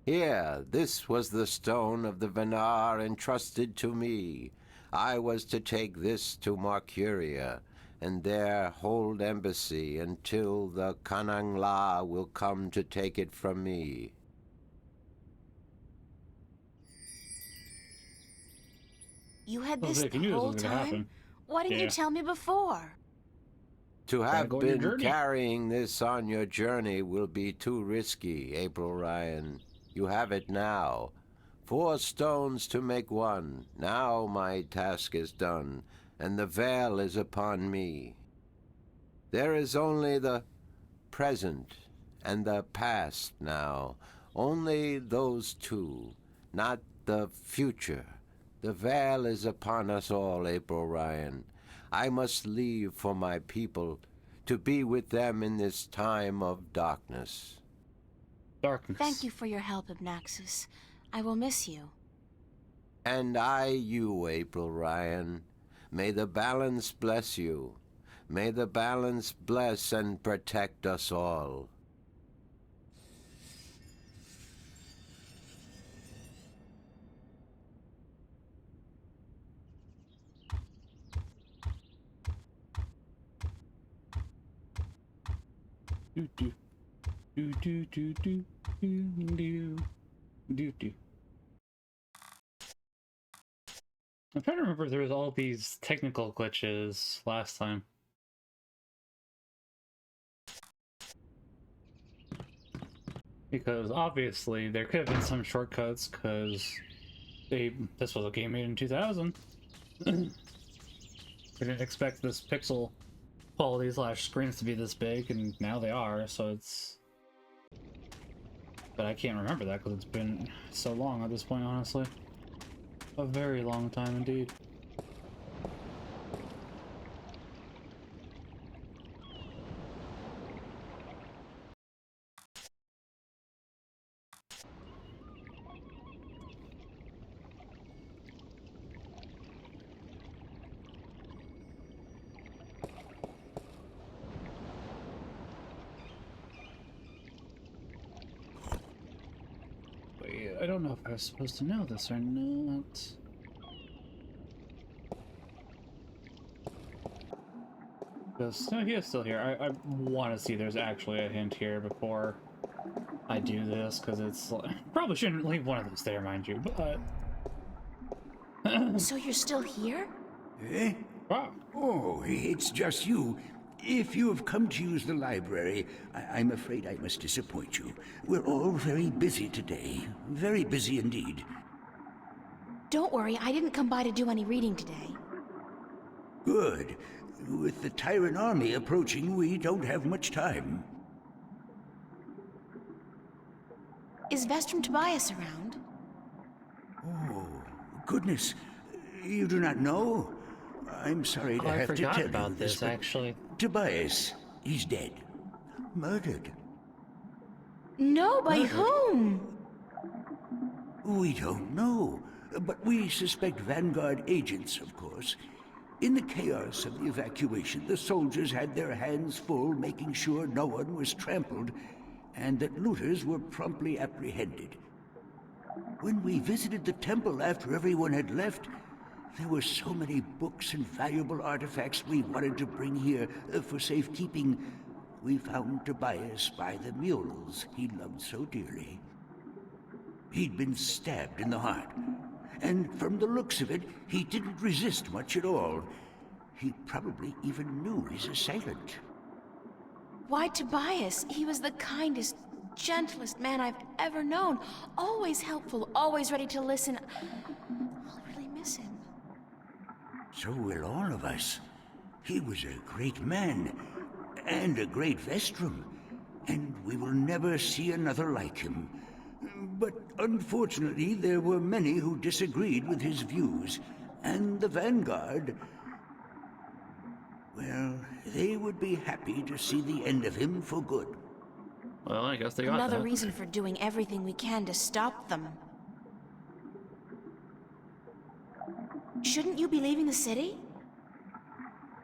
Here, this was the stone of the Venar entrusted to me. I was to take this to Marcuria, and there hold embassy until the Kanangla will come to take it from me. You had I was this like, you the knew this whole was gonna time? happen. Why didn't you Yeah. tell me before? To Gotta have go on your been journey. carrying this on your journey will be too risky, April Ryan. You have it now. 4 stones to make 1. Now my task is done, and the veil is upon me. There is only the present and the past now. Only those 2, not the future. The veil is upon us all, April Ryan. I must leave for my people, to be with them in this time of darkness. Darkness. Thank you for your help, Abnaxus. I will miss you. And I you, April Ryan. May the balance bless you. May the balance bless and protect us all. Do do do do do do do do do. I'm trying to remember if there was all these technical glitches last time. Because obviously there could have been some shortcuts, because this was a game made in 2000. We didn't expect this pixel quality / screens to be this big, and now they are, so it's... But I can't remember that because it's been so long at this point, honestly. A very long time indeed. Wait, I don't know if I was supposed to know this or not. Because, no, he is still here. I want to see there's actually a hint here before I do this, because it's... Probably shouldn't leave one of those there, mind you, but... So you're still here? Eh? Wow. Oh, it's just you. If you have come to use the library, I'm afraid I must disappoint you. We're all very busy today. Very busy indeed. Don't worry, I didn't come by to do any reading today. Good. With the Tyrant army approaching, we don't have much time. Is Vestrum Tobias around? Oh, goodness. You do not know? I'm sorry to I have to tell forgot you about this, but actually. Tobias, he's dead. Murdered. No, by whom? We don't know, but we suspect Vanguard agents, of course. In the chaos of the evacuation, the soldiers had their hands full making sure no one was trampled, and that looters were promptly apprehended. When we visited the temple after everyone had left, there were so many books and valuable artifacts we wanted to bring here for safekeeping. We found Tobias by the mules he loved so dearly. He'd been stabbed in the heart, and from the looks of it, he didn't resist much at all. He probably even knew his assailant. Why Tobias? He was the kindest, gentlest man I've ever known. Always helpful, always ready to listen. I'll really miss him. So will all of us. He was a great man, and a great Vestrum, and we will never see another like him. But unfortunately, there were many who disagreed with his views, and the Vanguard... Well, they would be happy to see the end of him for good. Well, I guess they got Another that. reason for doing everything we can to stop them. Shouldn't you be leaving the city?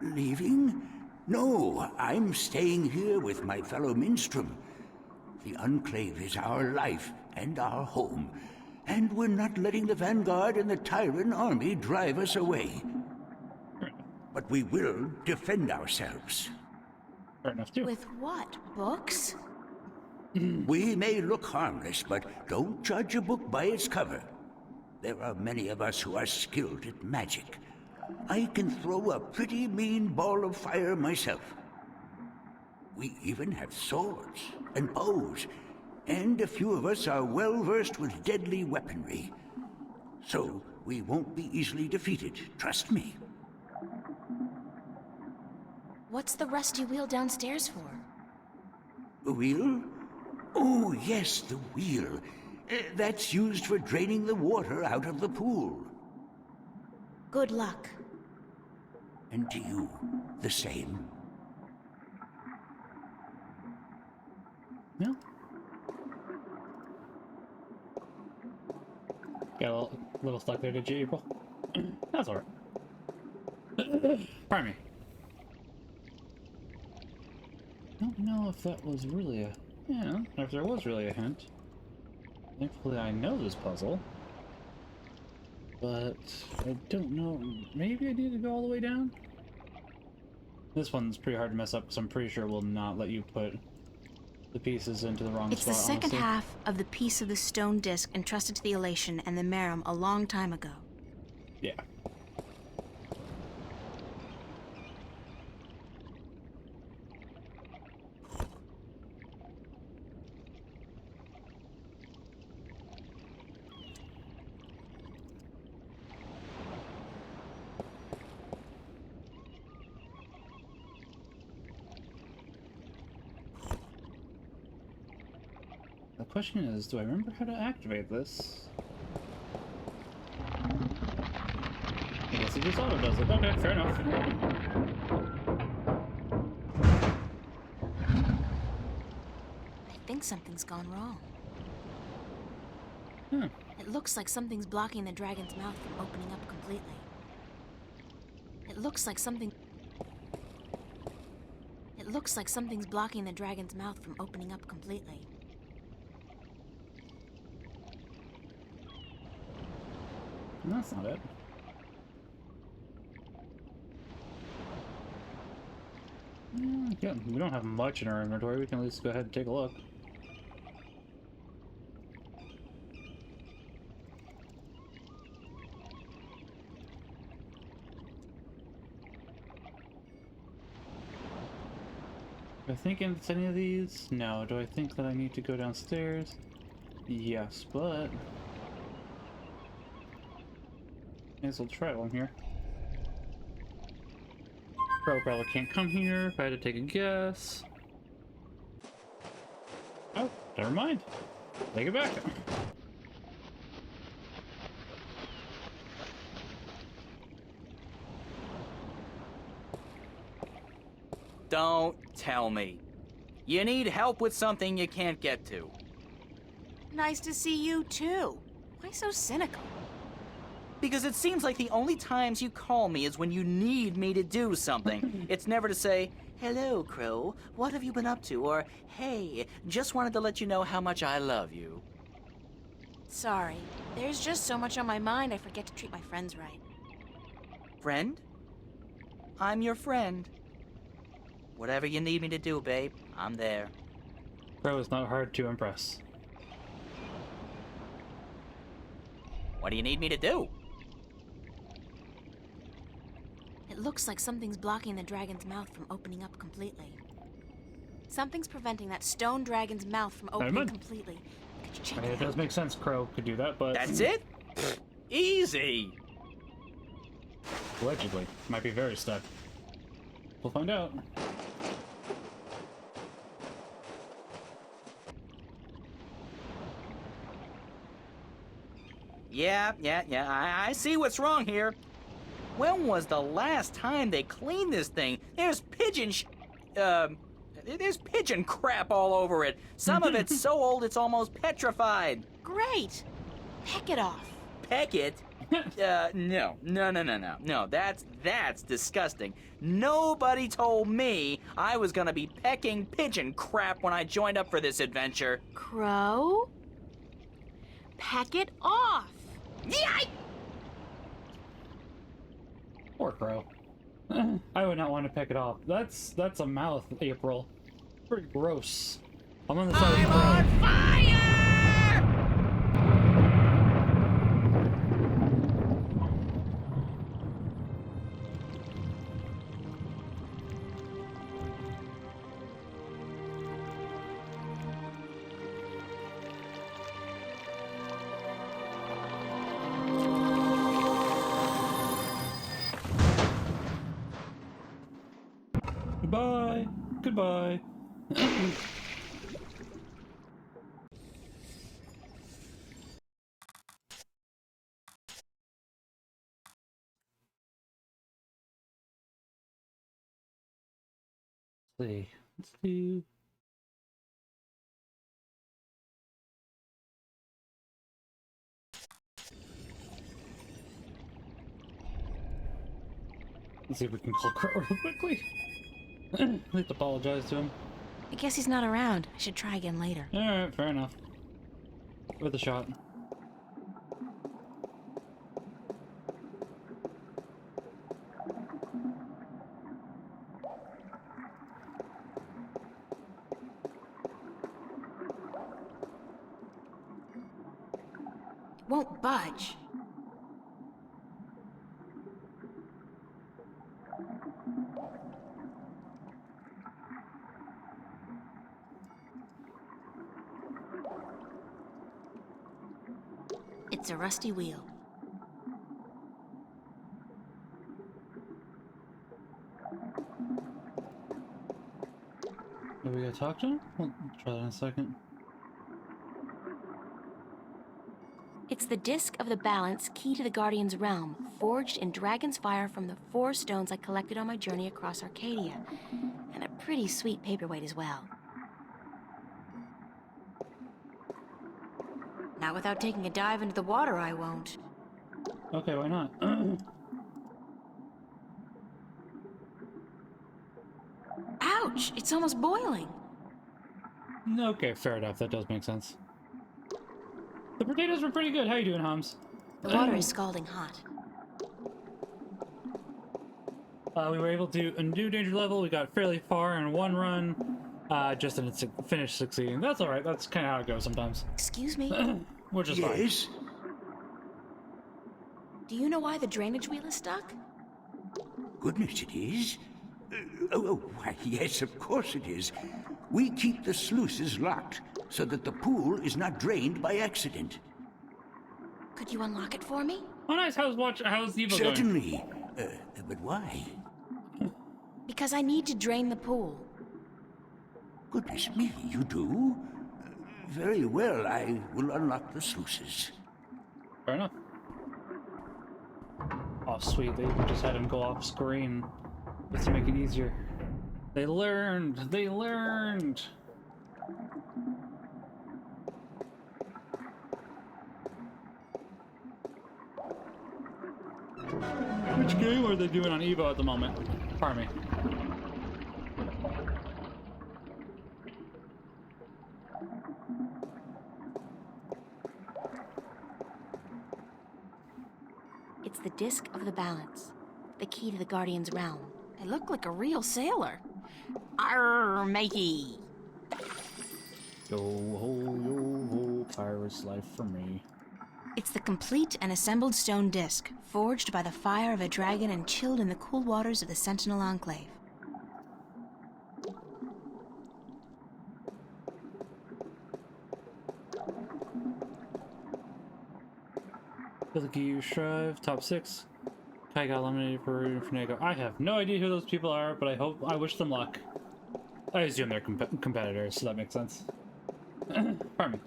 Leaving? No, I'm staying here with my fellow minstrel. The Enclave is our life and our home, and we're not letting the Vanguard and the Tyrant army drive us away. But we will defend ourselves. Fair enough, too. With what? Books? We may look harmless, but don't judge a book by its cover. There are many of us who are skilled at magic. I can throw a pretty mean ball of fire myself. We even have swords and bows, and a few of us are well versed with deadly weaponry. So we won't be easily defeated, trust me. What's the rusty wheel downstairs for? The wheel? Oh, yes, the wheel. That's used for draining the water out of the pool. Good luck. And to you, the same. No. Got a little stuck there, did you, April? That's alright. Pardon me. Don't know if that was really a... Yeah, if there was really a hint. Thankfully I know this puzzle. But I don't know. Maybe I need to go all the way down? This one's pretty hard to mess up because I'm pretty sure it will not let you put the pieces into the wrong It's spot, the second honestly. half of the piece of the stone disc entrusted to the Elation and the Merum a long time ago. Yeah. The question is, do I remember how to activate this? I guess it just auto does it. Okay, fair enough. I think something's gone wrong. Hmm. It looks like something's blocking the dragon's mouth from opening up completely. It looks like something's blocking the dragon's mouth from opening up completely. No, that's not it. Yeah, we don't have much in our inventory. We can at least go ahead and take a look. Do I think it's any of these? No. Do I think that I need to go downstairs? Yes, but... I guess I'll try one here. Probably can't come here if I had to take a guess. Oh, never mind. Take it back. Don't tell me. You need help with something you can't get to. Nice to see you, too. Why so cynical? Because it seems like the only times you call me is when you need me to do something. It's never to say, "Hello, Crow, what have you been up to?" Or, "Hey, just wanted to let you know how much I love you." Sorry. There's just so much on my mind I forget to treat my friends right. Friend? I'm your friend. Whatever you need me to do, babe, I'm there. Crow is not hard to impress. What do you need me to do? It looks like something's blocking the dragon's mouth from opening up completely. Something's preventing that stone dragon's mouth from opening completely. Could you check I mean, it it does out? make sense Crow could do that, but... That's it? Easy. Allegedly. Might be very stuck. We'll find out. Yeah, I see what's wrong here. When was the last time they cleaned this thing? There's there's pigeon crap all over it. Some of it's so old it's almost petrified. Great! Peck it off. Peck it? No, that's disgusting. Nobody told me I was gonna be pecking pigeon crap when I joined up for this adventure. Crow? Peck it off! Yeah! Poor Crow. I would not want to pick it off. That's a mouth, April. Pretty gross. I'm on the side of Crow. I'm on fire! Goodbye. Goodbye. see. Let's do. Let's see if we can call Crow real quickly. Let's apologize to him. I guess he's not around. I should try again later. Alright, fair enough. Worth a shot. It won't budge. It's a rusty wheel. Are we gonna talk to him? We'll try that in a second. It's the disc of the balance, key to the Guardian's realm, forged in dragon's fire from the 4 stones I collected on my journey across Arcadia. And a pretty sweet paperweight as well. Not without taking a dive into the water, I won't. Okay, why not? Ouch! It's almost boiling. Okay, fair enough. That does make sense. The potatoes were pretty good. How you doing, Hums? The water is scalding hot. We were able to undo danger level. We got fairly far in one run. Just didn't finish succeeding. That's alright. That's kind of how it goes sometimes. Excuse me? Which is fine. Yes? Do you know why the drainage wheel is stuck? Goodness, it is. Why, yes, of course it is. We keep the sluices locked so that the pool is not drained by accident. Could you unlock it for me? Oh, nice. How's Evo going? Certainly. But why? Because I need to drain the pool. Goodness me, you do? Very well, I will unlock the sluices. Fair enough. Oh, sweet. They just had him go off screen just to make it easier. They learned! They learned! Which game are they doing on Evo at the moment? Pardon me. It's the disc of the balance, the key to the Guardian's realm. I look like a real sailor. Arr, matey! Yo ho, pirate's life for me. It's the complete and assembled stone disc, forged by the fire of a dragon and chilled in the cool waters of the Sentinel Enclave. Billicky Shrive, top 6. Kai got eliminated for Finago. I have no idea who those people are, but I wish them luck. I assume they're competitors, so that makes sense. Pardon me.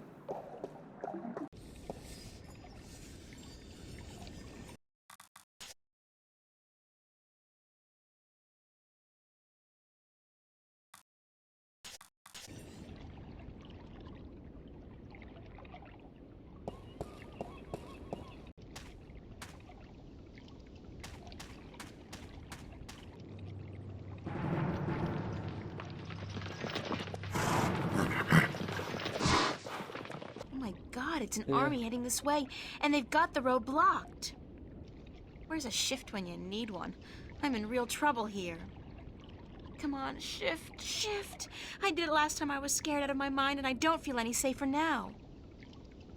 It's an army heading this way, and they've got the road blocked. Where's a shift when you need one? I'm in real trouble here. Come on, shift, shift. I did it last time I was scared out of my mind, and I don't feel any safer now.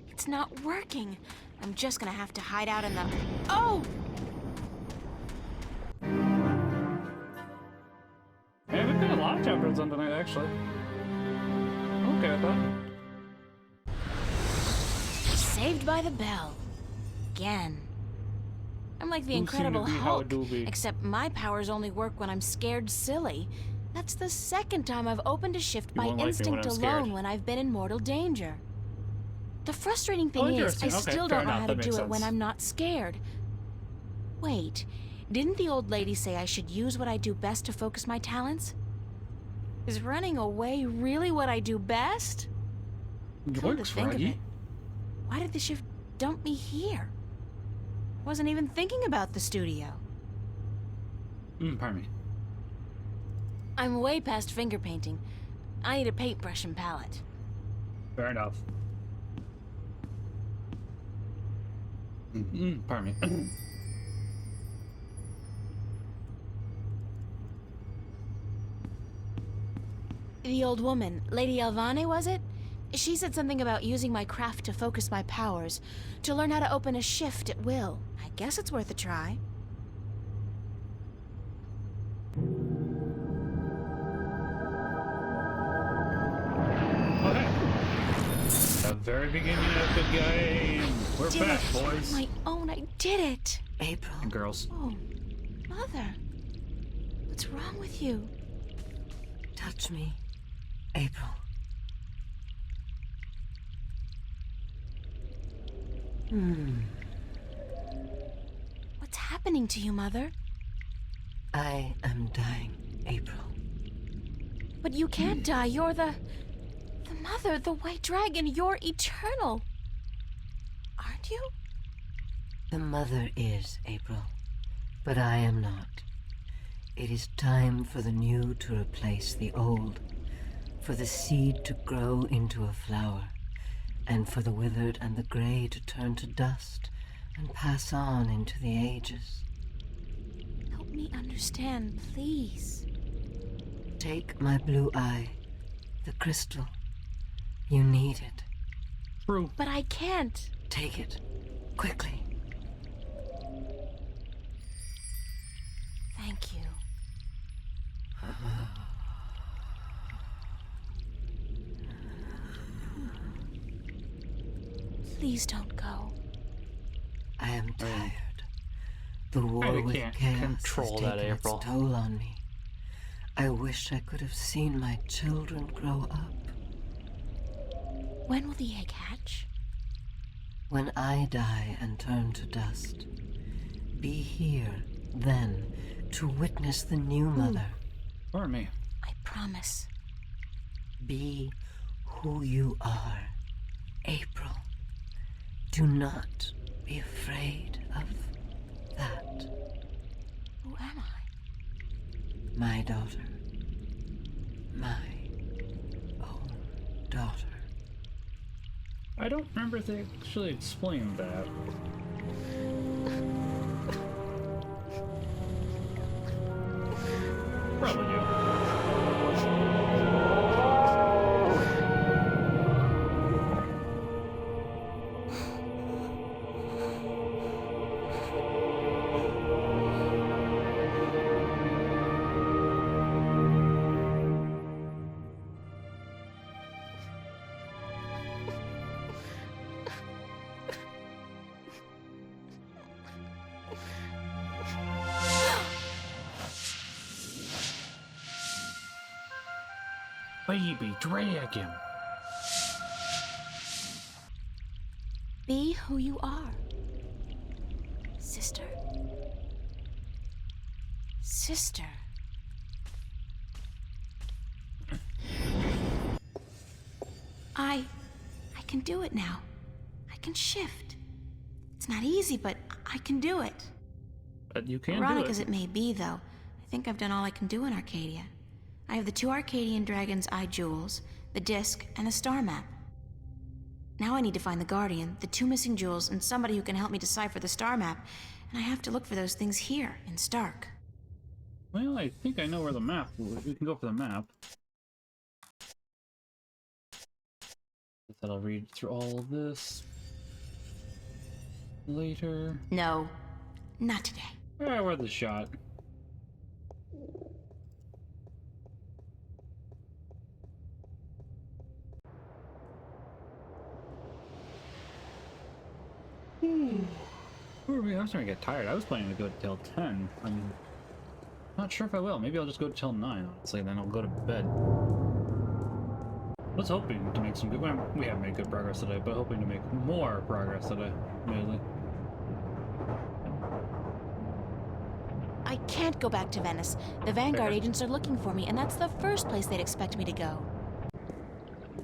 It's not working. I'm just gonna have to hide out in the... Oh! Hey, we've got a lot of chapters on tonight, actually. Okay with that. Saved by the bell. Again. I'm like the Incredible Hulk, except my powers only work when I'm scared silly. That's the second time I've opened a shift by instinct alone when I've been in mortal danger. The frustrating thing is, I still don't know how to do it when I'm not scared. Wait, didn't the old lady say I should use what I do best to focus my talents? Is running away really what I do best? Come to think of it, why did the shift dump me here? Wasn't even thinking about the studio. Pardon me. I'm way past finger painting. I need a paintbrush and palette. Fair enough. Pardon me. The old woman, Lady Alvane, was it? She said something about using my craft to focus my powers, to learn how to open a shift at will. I guess it's worth a try. Okay. The very beginning of the game. We're back, boys. On my own, I did it. April. And girls. Oh, Mother. What's wrong with you? Touch me, April. What's happening to you, Mother? I am dying, April. But you can't die. You're the Mother, the White Dragon. You're eternal. Aren't you? The mother is, April, but I am not. It is time for the new to replace the old, for the seed to grow into a flower, and for the withered and the gray to turn to dust and pass on into the ages. Help me understand, please. Take my blue eye, the crystal. You need it. True. But I can't. Take it, quickly. Thank you. Please don't go. I am tired. The war with can't chaos control has that, taken April. its toll on me. I wish I could have seen my children grow up. When will the egg hatch? When I die and turn to dust, be here then to witness the new mother. Pardon me. I promise. Be who you are, April. Do not be afraid of that. Who am I? My daughter. My own daughter. I don't remember if they actually explained that. Probably do. Baby dragon. Be who you are. Sister? Sister. I can do it now. I can shift. It's not easy, but I can do it. But you can Ironic do it. as it may be, though, I think I've done all I can do in Arcadia. I have the 2 Arcadian Dragon's Eye jewels, the disc, and the star map. Now I need to find the Guardian, the 2 missing jewels, and somebody who can help me decipher the star map. And I have to look for those things here, in Stark. Well, I think I know where the map. We can go for the map. I'll read through all of this later. No, not today. Alright, worth a shot. I'm starting to get tired. I was planning to go till 10. I'm not sure if I will. Maybe I'll just go till 9, honestly, then I'll go to bed. I was hoping to make some good... Well, we have made good progress today, but hoping to make more progress today, admittedly. I can't go back to Venice. The Vanguard agents are looking for me, and that's the first place they'd expect me to go.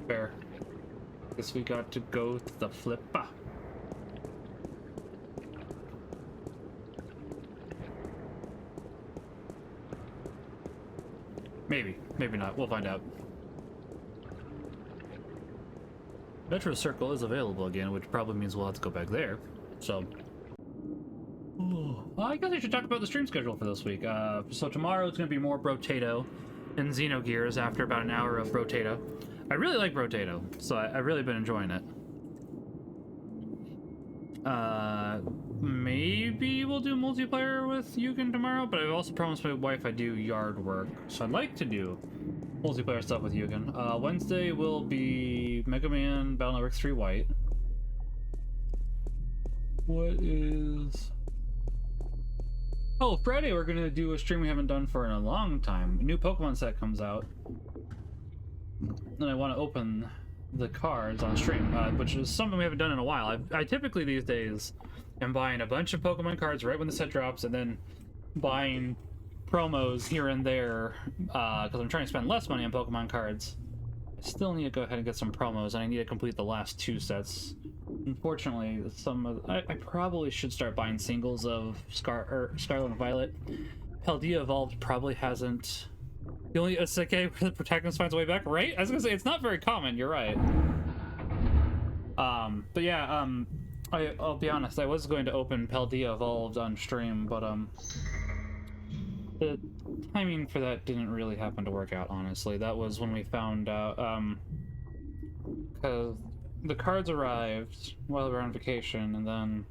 Fair. Guess we got to go to the flipper. Maybe. Maybe not. We'll find out. Metro Circle is available again, which probably means we'll have to go back there. So... Well, I guess I should talk about the stream schedule for this week. So tomorrow it's going to be more Brotato and Xenogears after about an hour of Brotato. I really like Brotato, so I've really been enjoying it. Maybe we'll do multiplayer with Yugen tomorrow, but I've also promised my wife I'd do yard work, so I'd like to do multiplayer stuff with Yugen. Wednesday will be Mega Man Battle Network 3 White. What is... Oh, Friday we're gonna do a stream we haven't done for in a long time. A new Pokemon set comes out. And I want to open the cards on stream, which is something we haven't done in a while. I typically these days am buying a bunch of Pokemon cards right when the set drops, and then buying promos here and there, because I'm trying to spend less money on Pokemon cards. I still need to go ahead and get some promos, and I need to complete the last 2 sets. Unfortunately, I probably should start buying singles of Scarlet and Violet. Paldea Evolved probably hasn't... The only Isekai where the protagonist finds a way back, right? I was gonna say, it's not very common, you're right. But yeah, I'll be honest, I was going to open Paldea Evolved on stream, but the timing for that didn't really happen to work out, honestly. That was when we found out, because the cards arrived while we were on vacation, and then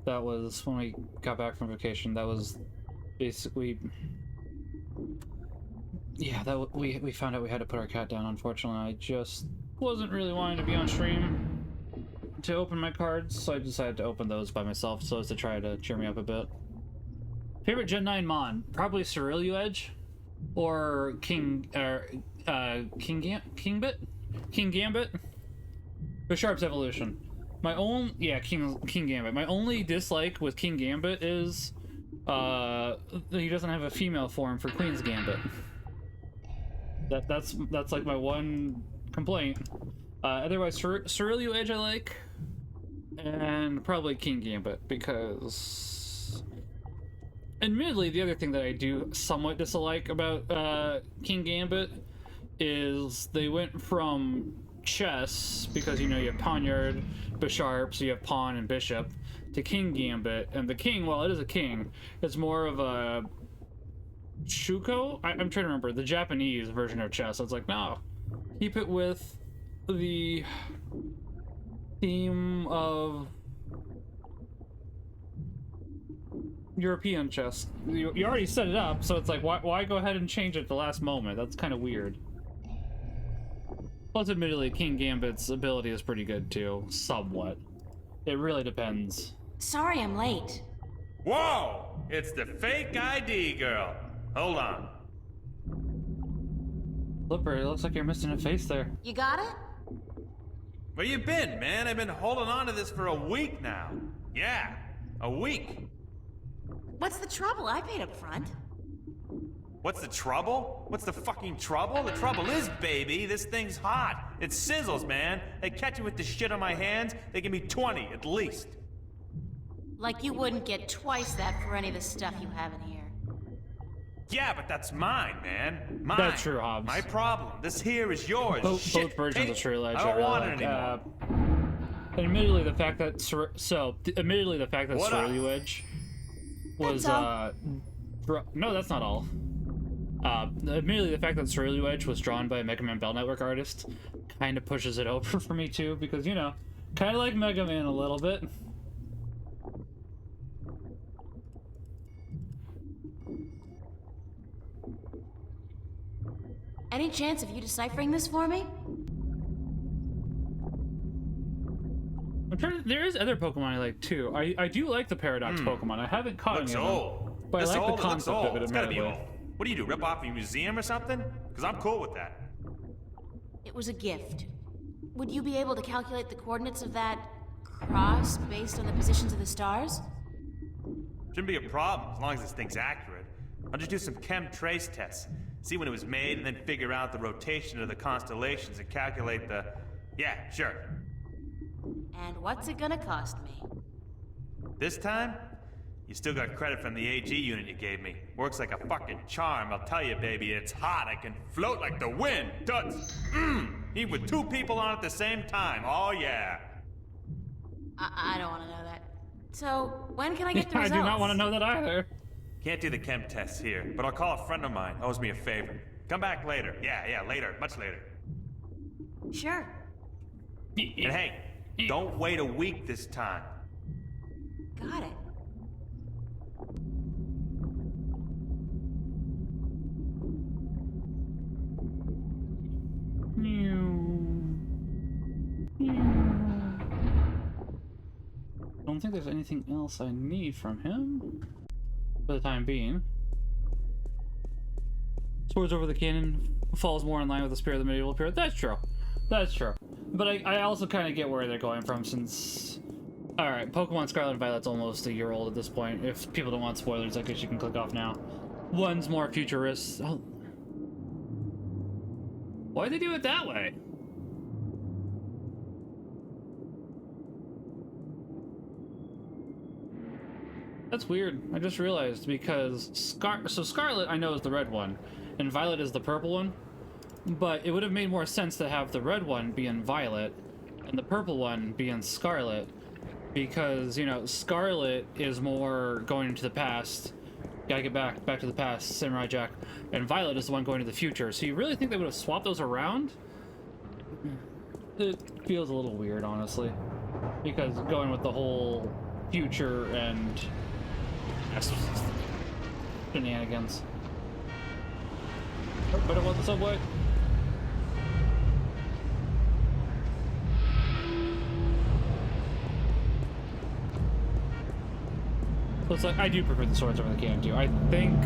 that was when we got back from vacation. That was basically... Yeah, that we found out we had to put our cat down, unfortunately. I just wasn't really wanting to be on stream to open my cards, so I decided to open those by myself so as to try to cheer me up a bit. Favorite Gen 9 Mon? Probably Cerulean Edge or King Gambit? Bisharp's Evolution. My own King Gambit. My only dislike with King Gambit is he doesn't have a female form for Queen's Gambit. That's like my one complaint. Otherwise, Cerulean Edge I like, and probably King Gambit, because admittedly the other thing that I do somewhat dislike about King Gambit is they went from chess, because you have Poniard, Bisharp, so you have pawn and bishop, to King Gambit, and the king, while it is a king, it's more of a Shuko? I'm trying to remember, the Japanese version of chess. So it's like, no, keep it with the theme of European chess. You already set it up, so it's like, why go ahead and change it at the last moment? That's kind of weird. Plus, admittedly, King Gambit's ability is pretty good too, somewhat. It really depends. Sorry I'm late. Whoa! It's the fake ID girl. Hold on. Flipper, it looks like you're missing a face there. You got it? Where you been, man? I've been holding on to this for a week now. Yeah, a week. What's the trouble? I paid up front. What's the trouble? What's the fucking trouble? The trouble is, baby, this thing's hot. It sizzles, man. They catch me with the shit on my hands, they give me 20 at least. Like you wouldn't get twice that for any of the stuff you have in here. Yeah, but that's mine, man. Mine. That's true, Hobbs. My problem. This here is yours. Both versions of True Ledge. I don't want it anymore. Admittedly, the fact that Cerulean Edge was no, that's not all. Admittedly, the fact that Cerulean Edge was drawn by a Mega Man Battle Network artist kind of pushes it over for me too, because kind of like Mega Man a little bit. Any chance of you deciphering this for me? There is other Pokemon I like too. I do like the Paradox Pokemon. I haven't caught any of them, but I like the concept of it. It's gotta be old. What do? Rip off a museum or something? Because I'm cool with that. It was a gift. Would you be able to calculate the coordinates of that cross based on the positions of the stars? Shouldn't be a problem as long as this thing's accurate. I'll just do some chem trace tests, see when it was made, and then figure out the rotation of the constellations and calculate the... Yeah, sure. And what's it gonna cost me? This time, you still got credit from the AG unit you gave me. Works like a fucking charm, I'll tell you, baby. It's hot, I can float like the wind. Toots! Eat with 2 people on at the same time, oh yeah. I don't want to know that. So, when can I get the I results? do not want to know that either. Can't do the chem tests here, but I'll call a friend of mine. Owes me a favor. Come back later. Yeah, later. Much later. Sure. And hey, don't wait a week this time. Got it. I don't think there's anything else I need from him for the time being. Swords over the cannon falls more in line with the spirit of the medieval period. That's true. That's true. But I also kind of get where they're going from since... Alright, Pokemon Scarlet and Violet's almost a year old at this point. If people don't want spoilers, I guess you can click off now. One's more futurist. Oh. Why'd they do it that way? That's weird. I just realized because Scarlet I know is the red one, and Violet is the purple one. But it would have made more sense to have the red one be in Violet, and the purple one be in Scarlet, because you know Scarlet is more going into the past. Gotta get back to the past, Samurai Jack, and Violet is the one going to the future. So you really think they would have swapped those around? It feels a little weird, honestly, because going with the whole future and shenanigans. But I want the subway. So it's like, I do prefer the swords over the cannon too. I think...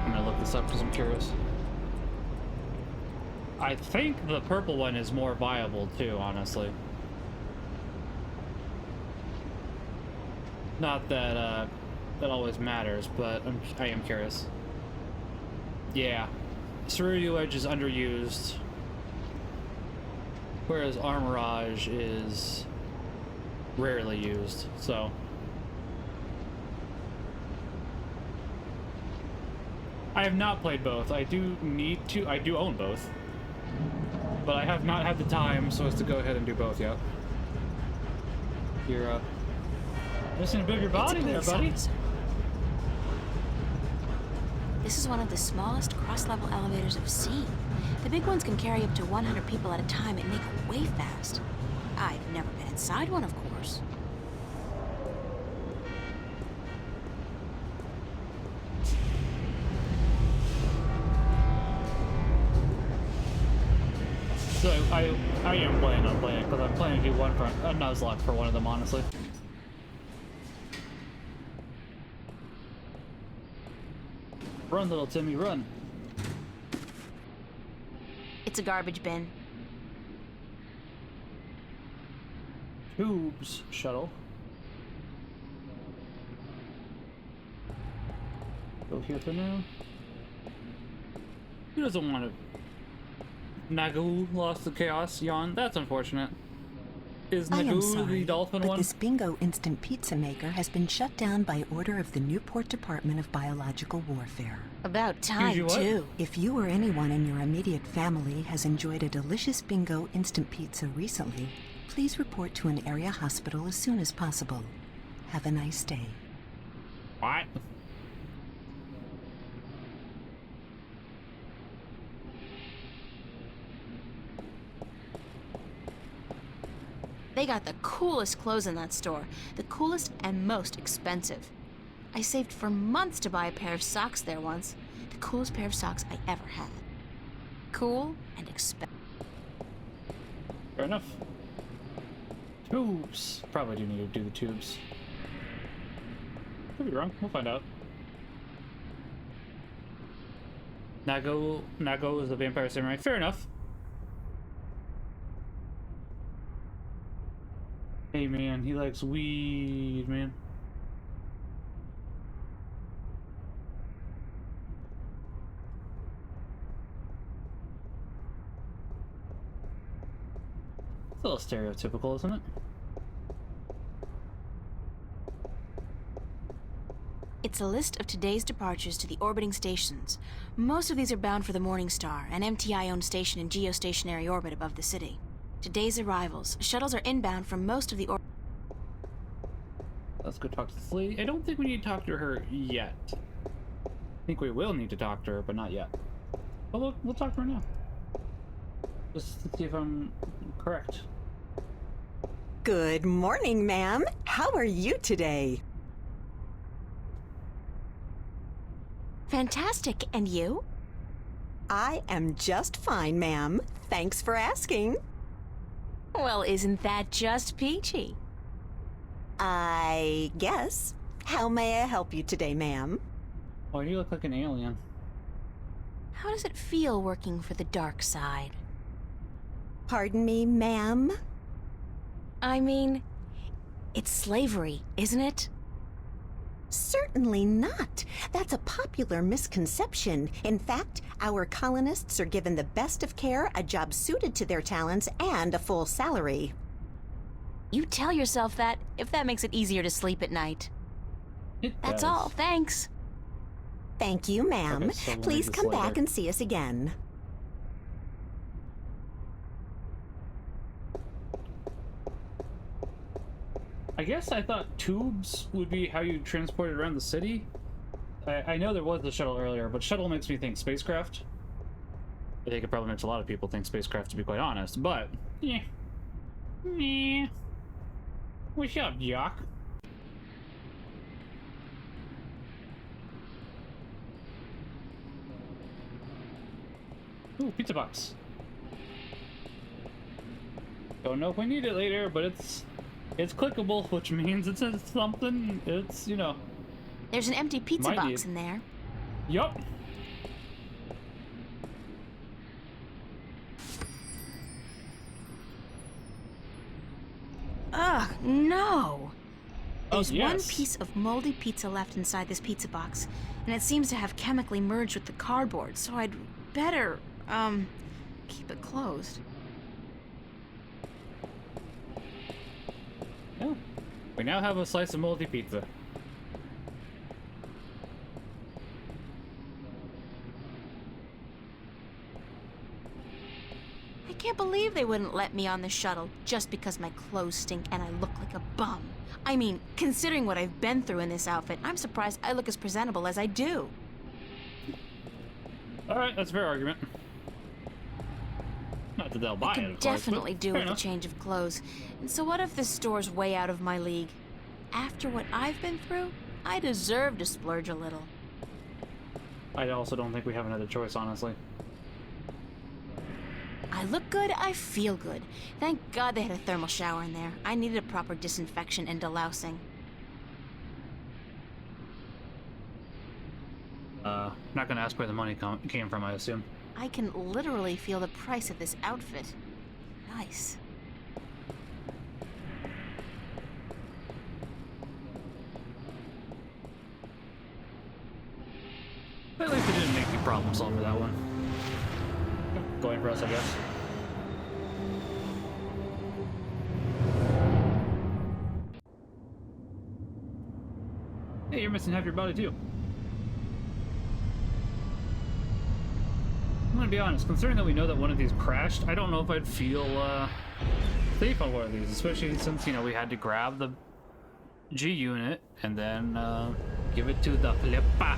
I'm gonna look this up because I'm curious. I think the purple one is more viable too, honestly. Not that, that always matters, but I am curious. Yeah. Cerulean Edge is underused, whereas Armorage is rarely used, so... I have not played both. I do need to. I do own both. But I have not had the time so as to go ahead and do both yet. You're, missing a bit of your body there, buddy. This is one of the smallest cross-level elevators I've seen. The big ones can carry up to 100 people at a time and make it way fast. I've never been inside one, of course. So I am planning on playing it because I'm planning to do one for a Nuzlocke for one of them, honestly. Run, little Timmy, run. It's a garbage bin. Tubes shuttle. Go here for now. Who doesn't want to? Nagu lost the chaos. Yawn. That's unfortunate. Is I am Nagu sorry, the dolphin but one? this bingo instant pizza maker has been shut down by order of the Newport Department of Biological Warfare. About time, what? too. If you or anyone in your immediate family has enjoyed a delicious bingo instant pizza recently, please report to an area hospital as soon as possible. Have a nice day. What? They got the coolest clothes in that store. The coolest and most expensive. I saved for months to buy a pair of socks there once. The coolest pair of socks I ever had. Cool and expensive. Fair enough. Tubes. Probably do need to do the tubes. Could be wrong. We'll find out. Nago is the vampire samurai. Fair enough. Hey man, he likes weed, man. It's a little stereotypical, isn't it? It's a list of today's departures to the orbiting stations. Most of these are bound for the Morning Star, an MTI-owned station in geostationary orbit above the city. Today's arrivals. Shuttles are inbound from most of the Let's go talk to the fleet. I don't think we need to talk to her yet. I think we will need to talk to her, but not yet. But we'll talk to her now. Just to see if I'm correct. Good morning, ma'am. How are you today? Fantastic, and you? I am just fine, ma'am. Thanks for asking. Well, isn't that just peachy? I guess. How may I help you today, ma'am? Why do you look like an alien? How does it feel working for the dark side? Pardon me, ma'am? I mean, it's slavery, isn't it? Certainly not. That's a popular misconception. In fact, our colonists are given the best of care, a job suited to their talents, and a full salary. You tell yourself that if that makes it easier to sleep at night. That's all, thanks. Thank you, ma'am. Okay, so Please come back and see us again. I guess I thought tubes would be how you transported around the city. I know there was the shuttle earlier, but shuttle makes me think spacecraft. I think it probably makes a lot of people think spacecraft, to be quite honest, but yeah. Yeah. What's up, Jock? Ooh, pizza box. Don't know if we need it later, but it's clickable, which means it's something. It's, you know. There's an empty pizza box in there. Yup. Ugh, no! There's yes. one piece of moldy pizza left inside this pizza box, and it seems to have chemically merged with the cardboard, so I'd better, keep it closed. Oh, we now have a slice of moldy pizza. I can't believe they wouldn't let me on the shuttle just because my clothes stink and I look like a bum. I mean, considering what I've been through in this outfit, I'm surprised I look as presentable as I do. Alright, that's a fair argument. Not that they'll buy I it, could of course, definitely but do fair with a enough. change of clothes. And so what if this store's way out of my league? After what I've been through, I deserve to splurge a little. I also don't think we have another choice, honestly. I look good, I feel good. Thank God they had a thermal shower in there. I needed a proper disinfection and delousing. Not gonna ask where the money came from, I assume. I can literally feel the price of this outfit. Nice. At least it didn't make me problem solve for that one. Going for us, I guess. Hey, you're missing half your body too. I'm gonna be honest, considering that we know that one of these crashed, I don't know if I'd feel safe on one of these, especially since, you know, we had to grab the G unit and then give it to the flipper.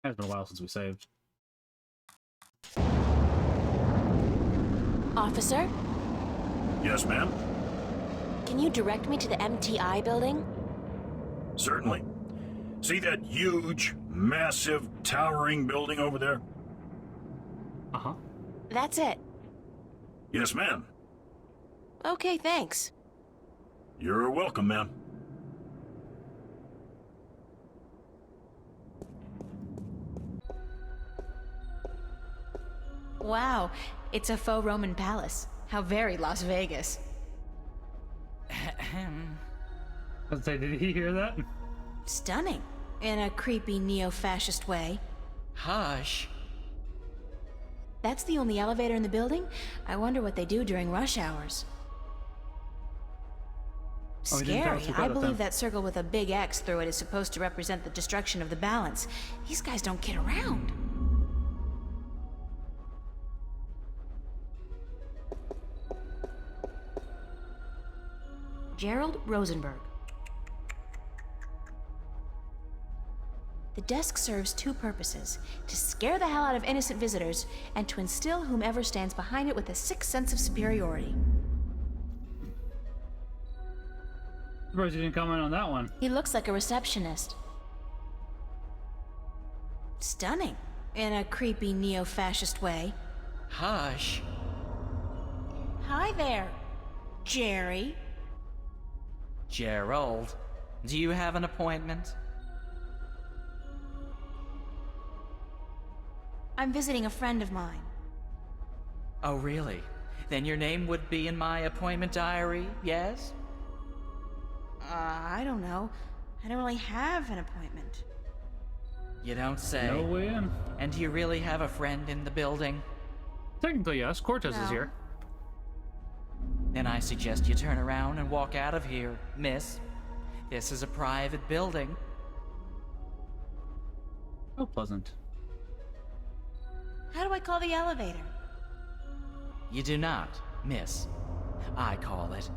It's been a while since we saved. Officer, Yes, ma'am? can you direct me to the MTI building? Certainly. See that huge, massive, towering building over there? Uh-huh. That's it. Yes, ma'am. Okay, thanks. You're welcome, ma'am. Wow, it's a faux Roman palace. How very Las Vegas. Let's say, did he hear that? Stunning. In a creepy neo-fascist way. Hush. That's the only elevator in the building? I wonder what they do during rush hours. Oh, we didn't Scary. talk I about believe them. that circle with a big X through it is supposed to represent the destruction of the balance. These guys don't kid around. Gerald Rosenberg. The desk serves two purposes: to scare the hell out of innocent visitors, and to instill whomever stands behind it with a sick sense of superiority. Surprised you didn't comment on that one. He looks like a receptionist. Stunning, in a creepy neo-fascist way. Hush. Hi there, Jerry. Gerald, do you have an appointment? I'm visiting a friend of mine. Oh, really? Then your name would be in my appointment diary, yes? I don't know. I don't really have an appointment. You don't say. No way in. And do you really have a friend in the building? Technically, yes. Cortez is No. here. Then I suggest you turn around and walk out of here, miss. This is a private building. Oh, pleasant. How do I call the elevator? You do not, miss. I call it.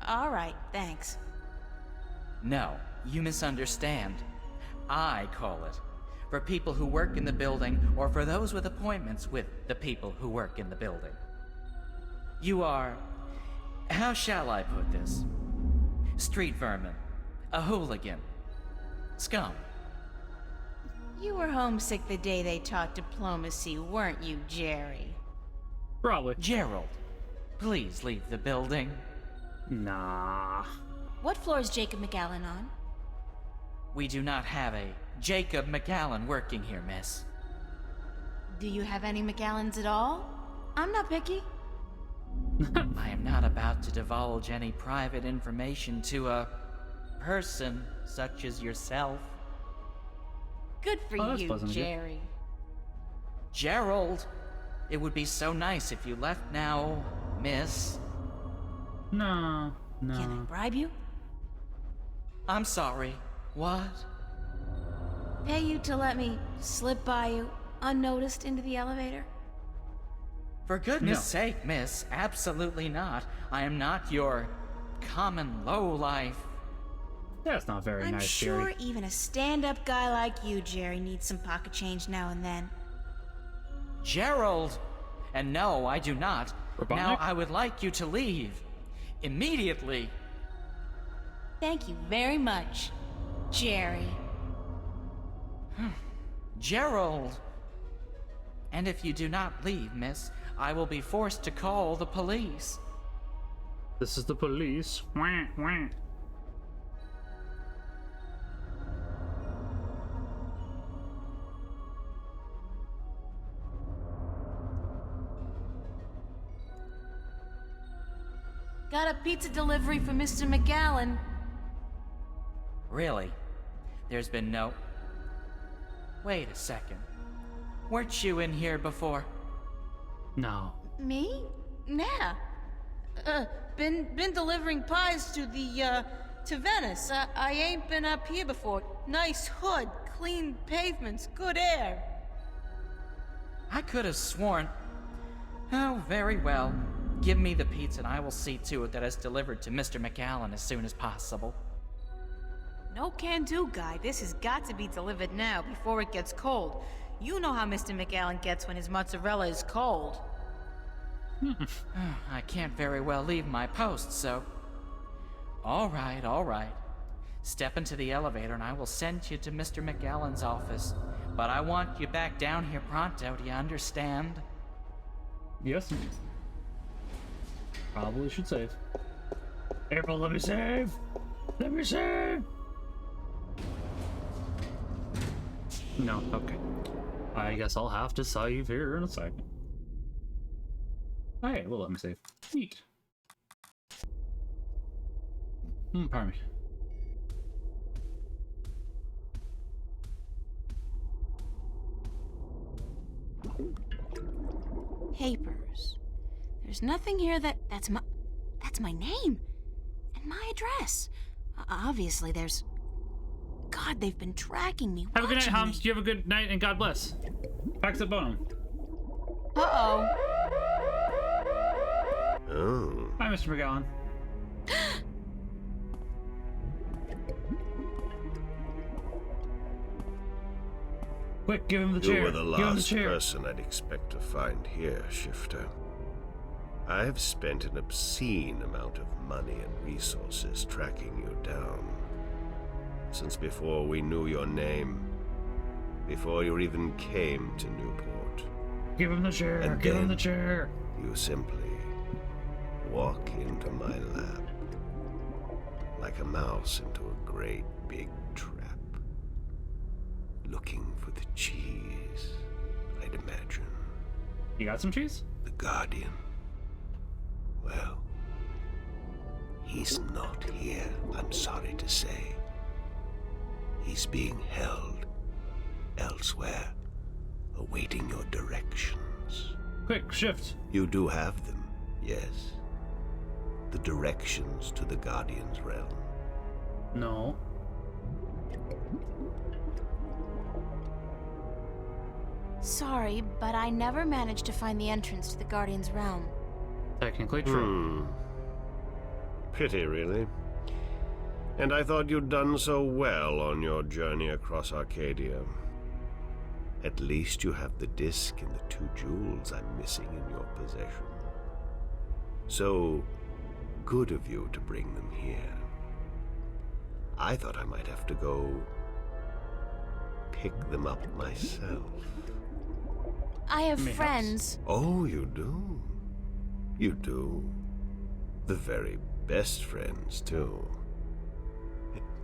All right, thanks. No, you misunderstand. I call it. For people who work in the building, or for those with appointments with the people who work in the building. You are... how shall I put this? Street vermin. A hooligan. Scum. You were homesick the day they taught diplomacy, weren't you, Jerry? Probably. Gerald, please leave the building. Nah. What floor is Jacob McAllen on? We do not have a Jacob McAllen working here, miss. Do you have any McAllens at all? I'm not picky. I am not about to divulge any private information to a person such as yourself. Good for Oh, that's you, pleasant of you. Jerry. Gerald, it would be so nice if you left now, miss. No. No. Can I bribe you? I'm sorry. What? Pay you to let me slip by you unnoticed into the elevator? For goodness No. sake, miss, absolutely not. I am not your common lowlife. That's not very I'm nice, sure Jerry. even a stand-up guy like you, Jerry, needs some pocket change now and then. Gerald! And no, I do not. Robotnik? Now I would like you to leave. Immediately. Thank you very much, Jerry. Gerald! And if you do not leave, miss, I will be forced to call the police. This is the police. Wah, wah. Got a pizza delivery for Mr. McAllen. Really? There's been no... Wait a second. Weren't you in here before? No. Me? Nah. Been delivering pies to the, to Venice. I ain't been up here before. Nice hood, clean pavements, good air. I could have sworn... Oh, very well. Give me the pizza and I will see to it that it's delivered to Mr. McAllen as soon as possible. No can-do, guy. This has got to be delivered now before it gets cold. You know how Mr. McAllen gets when his mozzarella is cold. I can't very well leave my post, so... All right. Step into the elevator and I will send you to Mr. McAllen's office. But I want you back down here pronto, do you understand? Yes. Probably should save. April, let me save! Let me save! No, okay. I guess I'll have to save here in a second. Alright, well, let me save. Neat. Pardon me. papers. There's nothing here that's my name and my address. Obviously, there's... God, they've been tracking me. Have a good night, watching Holmes. me. You have a good night, and God bless. Pax et bonum. Uh-oh. Oh. Hi, Mr. McGowan. Quick, give him the chair. You were the Give him the last chair. person I'd expect to find here, Shifter. I have spent an obscene amount of money and resources tracking you down. Since before we knew your name, before you even came to Newport. Give him the chair. And Give him the then chair. You simply walk into my lap like a mouse into a great big trap, looking for the cheese, I'd imagine. You got some cheese? The Guardian. Well, he's not here, I'm sorry to say. He's being held elsewhere, awaiting your directions. Quick, shift. You do have them, yes. The directions to the Guardian's realm. No. Sorry, but I never managed to find the entrance to the Guardian's realm. Technically true. Pity, really. And I thought you'd done so well on your journey across Arcadia. At least you have the disc and the 2 jewels I'm missing in your possession. So good of you to bring them here. I thought I might have to go pick them up myself. I have friends. Oh, you do? You do? The very best friends, too.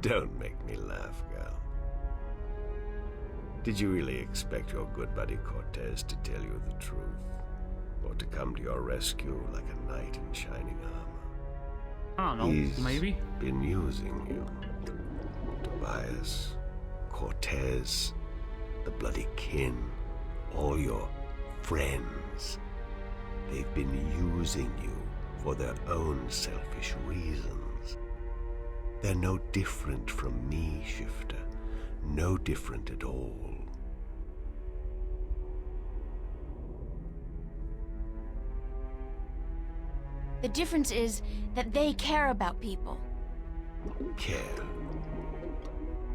Don't make me laugh, gal. Did you really expect your good buddy Cortez to tell you the truth? Or to come to your rescue like a knight in shining armor? I don't know, He's maybe? been using you. Tobias, Cortez, the bloody kin, all your friends. They've been using you for their own selfish reasons. They're no different from me, Shifter. No different at all. The difference is that they care about people. Care?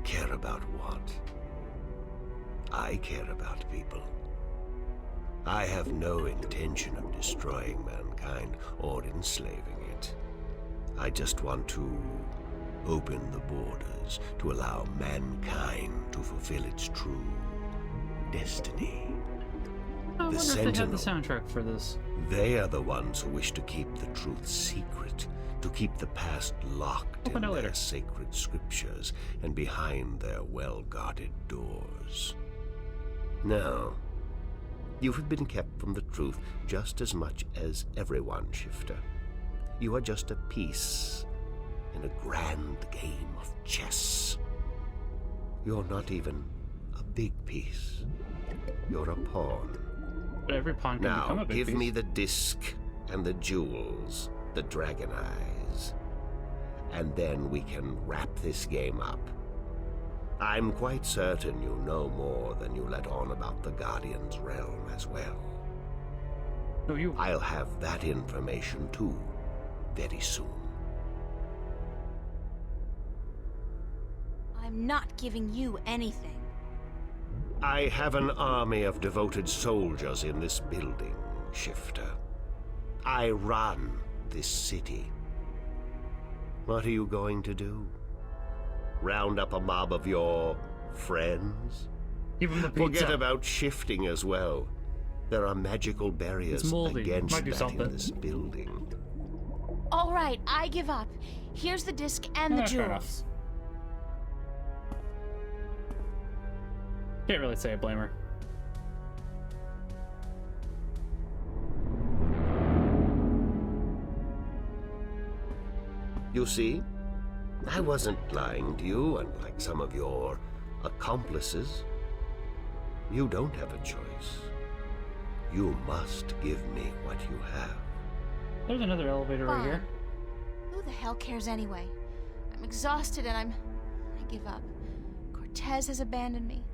Care about what? I care about people. I have no intention of destroying mankind or enslaving it. I just want to open the borders to allow mankind to fulfill its true destiny. I wonder The if they have the Sentinel. soundtrack for this. They are the ones who wish to keep the truth secret, to keep the past locked Open in it later. their sacred scriptures and behind their well-guarded doors. Now, you have been kept from the truth just as much as everyone, Shifter. You are just a piece in a grand game of chess. You're not even a big piece. You're a pawn. But every pawn can become Now, a big give piece. me the disc and the jewels, the dragon eyes, and then we can wrap this game up. I'm quite certain you know more than you let on about the Guardian's realm as well. No, you. I'll have that information too, very soon. I'm not giving you anything. I have an army of devoted soldiers in this building, Shifter. I run this city. What are you going to do? Round up a mob of your friends? Give them the Forget pizza. about shifting as well. There are magical barriers It's moldy. against Might do that something. in this building. All right, I give up. Here's the disc and the Fair enough. jewels. Can't really say I blame her. You see, I wasn't lying to you, unlike some of your accomplices. You don't have a choice. You must give me what you have. There's another elevator right here. Who the hell cares anyway? I'm exhausted and I give up. Cortez has abandoned me.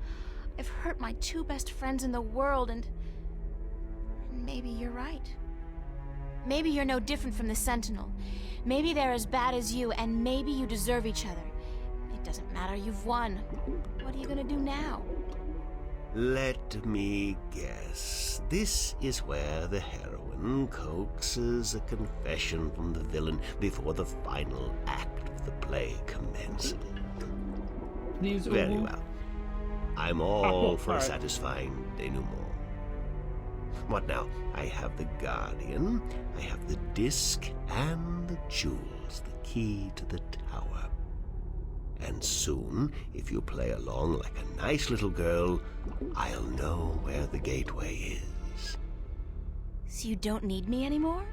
I've hurt my two best friends in the world, and maybe you're right. Maybe you're no different from the Sentinel. Maybe they're as bad as you, and maybe you deserve each other. It doesn't matter, you've won. What are you gonna do now? Let me guess. This is where the heroine coaxes a confession from the villain before the final act of the play commences. Very well. I'm all for a satisfying denouement. What now? I have the Guardian, I have the disc, and the jewels, the key to the tower. And soon, if you play along like a nice little girl, I'll know where the gateway is. So you don't need me anymore?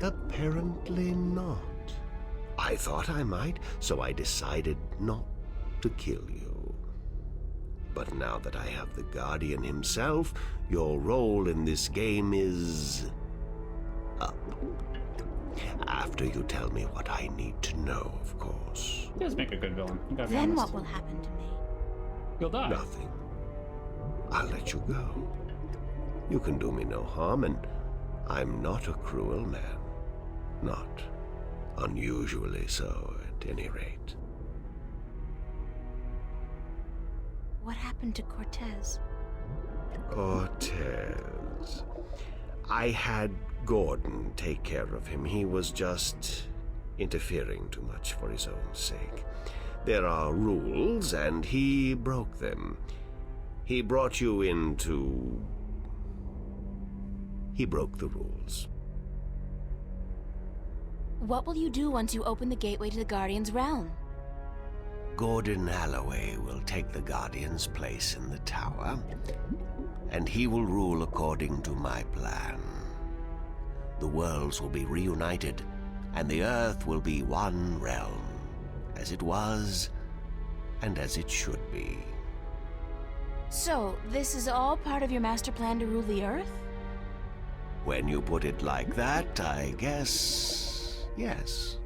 Apparently not. I thought I might, so I decided not to kill you. But now that I have the Guardian himself, your role in this game is up. After you tell me what I need to know, of course. He does make a good villain. You gotta be Then honest. what will happen to me? You'll die. Nothing. I'll let you go. You can do me no harm, and I'm not a cruel man. Not unusually so, at any rate. What happened to Cortez? Cortez. I had Gordon take care of him. He was just interfering too much for his own sake. There are rules, and he broke them. He brought you into... He broke the rules. What will you do once you open the gateway to the Guardian's realm? Gordon Alloway will take the Guardian's place in the tower, and he will rule according to my plan. The worlds will be reunited, and the Earth will be one realm, as it was, and as it should be. So, this is all part of your master plan to rule the Earth? When you put it like that, I guess, yes.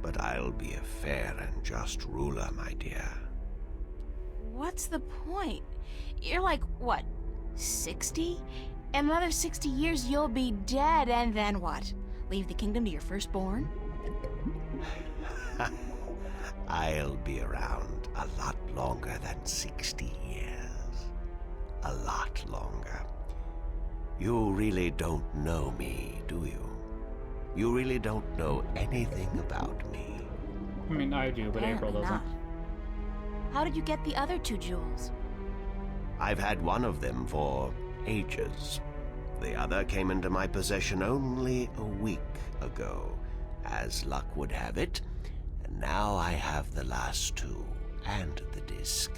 But I'll be a fair and just ruler, my dear. What's the point? You're like, what, 60? In another 60 years, you'll be dead, and then what? Leave the kingdom to your firstborn? I'll be around a lot longer than 60 years. A lot longer. You really don't know me, do you? You really don't know anything about me. I mean, I do, but Apparently April doesn't. not. How did you get the other two jewels? I've had one of them for ages. The other came into my possession only a week ago, as luck would have it, and now I have the last two, and the disc.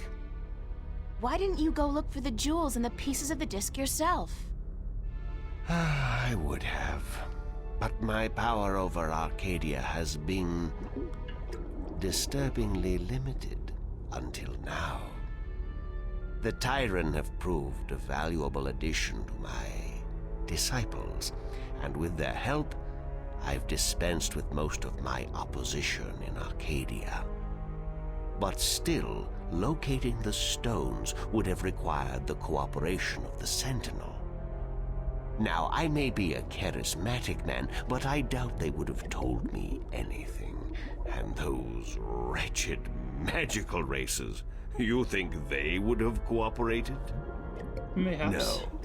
Why didn't you go look for the jewels and the pieces of the disc yourself? I would have. But my power over Arcadia has been disturbingly limited until now. The Tyran have proved a valuable addition to my disciples, and with their help, I've dispensed with most of my opposition in Arcadia. But still, locating the stones would have required the cooperation of the Sentinel. Now, I may be a charismatic man, but I doubt they would have told me anything. And those wretched magical races, you think they would have cooperated? Mayhaps. No.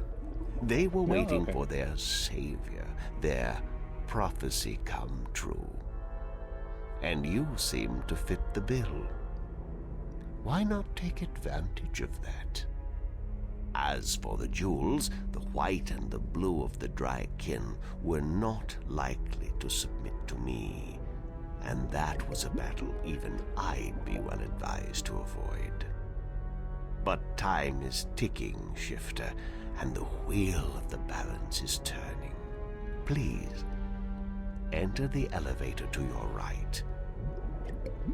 They were No? waiting Okay. for their savior, their prophecy come true. And you seem to fit the bill. Why not take advantage of that? As for the jewels, the white and the blue of the Drykin were not likely to submit to me, and that was a battle even I'd be well advised to avoid. But time is ticking, Shifter, and the wheel of the balance is turning. Please, enter the elevator to your right.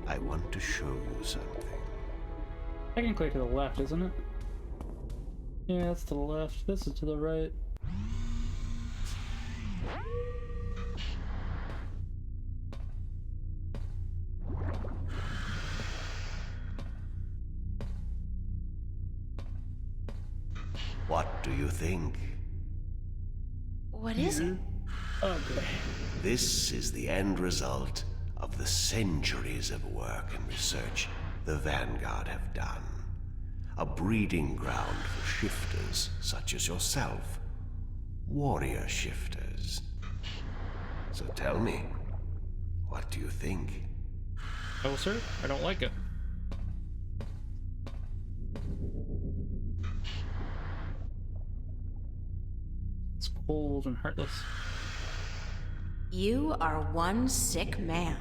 I want to show you something. Technically to the left, isn't it? Yeah, that's to the left. This is to the right. What do you think? What is it? Okay. This is the end result of the centuries of work and research the Vanguard have done. A breeding ground for shifters such as yourself. Warrior shifters. So tell me, what do you think? Oh, sir, I don't like it. It's cold and heartless. You are one sick man.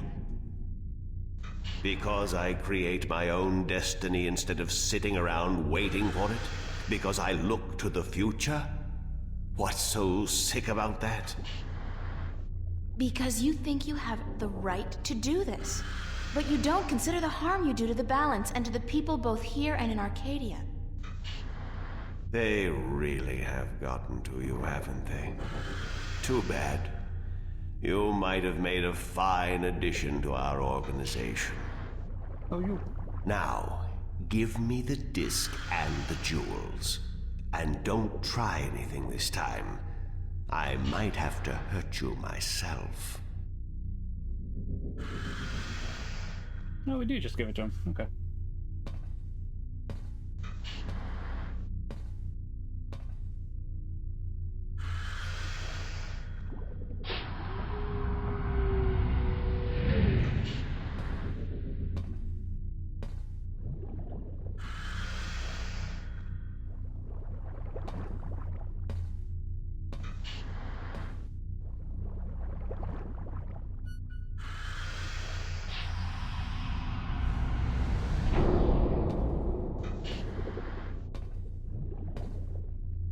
Because I create my own destiny instead of sitting around waiting for it? Because I look to the future? What's so sick about that? Because you think you have the right to do this. But you don't consider the harm you do to the balance and to the people both here and in Arcadia. They really have gotten to you, haven't they? Too bad. You might have made a fine addition to our organization. Oh, you. Now, give me the disc and the jewels. And don't try anything this time. I might have to hurt you myself. No, we do just give it to him. Okay.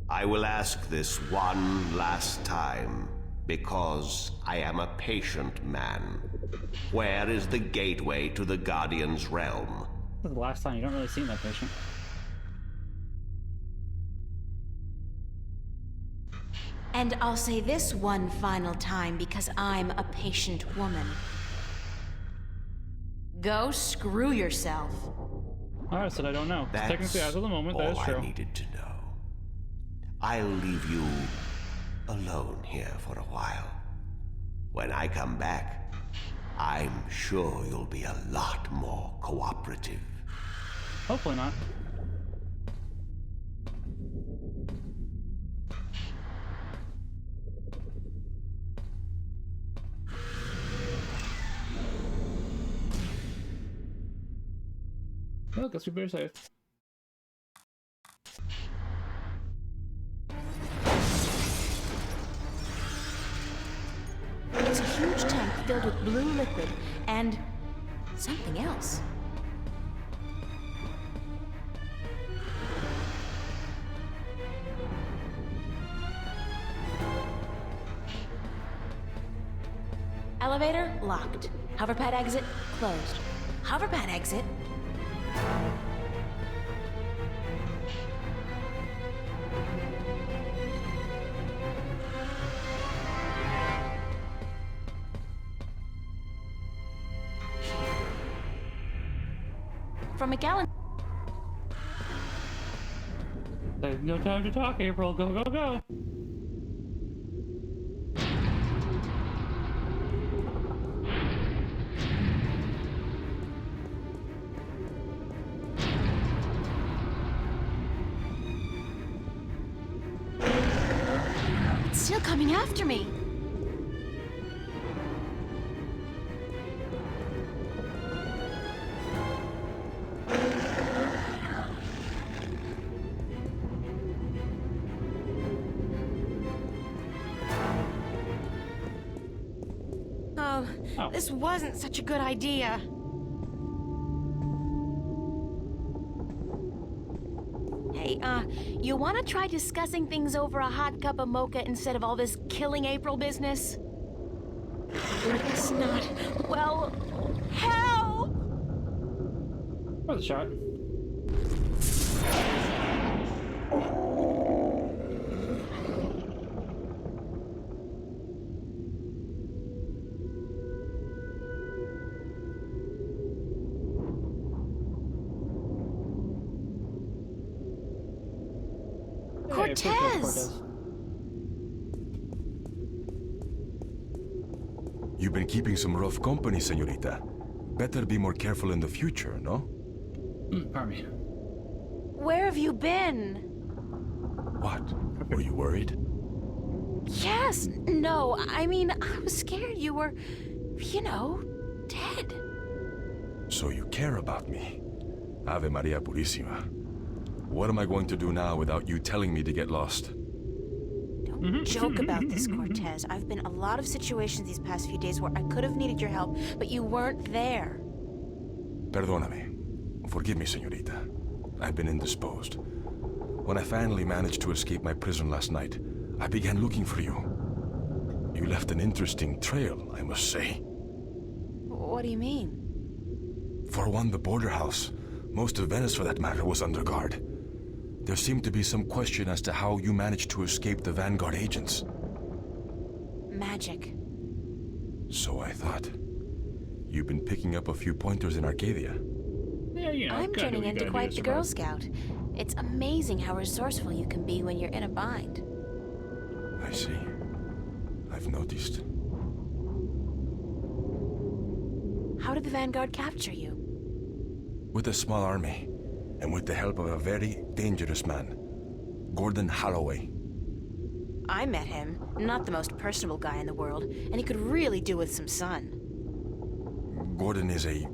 I will ask this one last time, because I am a patient man. Where is the gateway to the Guardian's realm? This is the last time. You don't really seem that patient. And I'll say this one final time because I'm a patient woman. Go screw yourself. I said I don't know. Technically, as of the moment, that is true. All I needed to know. I'll leave you alone here for a while. When I come back, I'm sure you'll be a lot more cooperative. Hopefully not. Well, guess we better save. It's a huge tank filled with blue liquid and something else. Elevator locked. Hoverpad exit closed. Hoverpad exit. From McAllen. There's no time to talk, April. Go, go, go. It's still coming after me. Oh, this wasn't such a good idea. Hey, you wanna try discussing things over a hot cup of mocha instead of all this killing April business? Guess not. Well, help! Worth a shot. Cortez! You've been keeping some rough company, señorita. Better be more careful in the future, no? Pardon me. Where have you been? What? Were you worried? Yes. No, I mean, I was scared you were, you know, dead. So you care about me. Ave Maria Purissima. What am I going to do now without you telling me to get lost? Don't joke about this, Cortez. I've been in a lot of situations these past few days where I could have needed your help, but you weren't there. Perdóname. Forgive me, señorita. I've been indisposed. When I finally managed to escape my prison last night, I began looking for you. You left an interesting trail, I must say. What do you mean? For one, the border house, most of Venice for that matter, was under guard. There seemed to be some question as to how you managed to escape the Vanguard agents. Magic. So I thought. You've been picking up a few pointers in Arcadia. Yeah, you know, I'm turning into quite the Girl Scout. It's amazing how resourceful you can be when you're in a bind. I see. I've noticed. How did the Vanguard capture you? With a small army, and with the help of a very dangerous man, Gordon Holloway. I met him. Not the most personable guy in the world, and he could really do with some sun. Gordon is a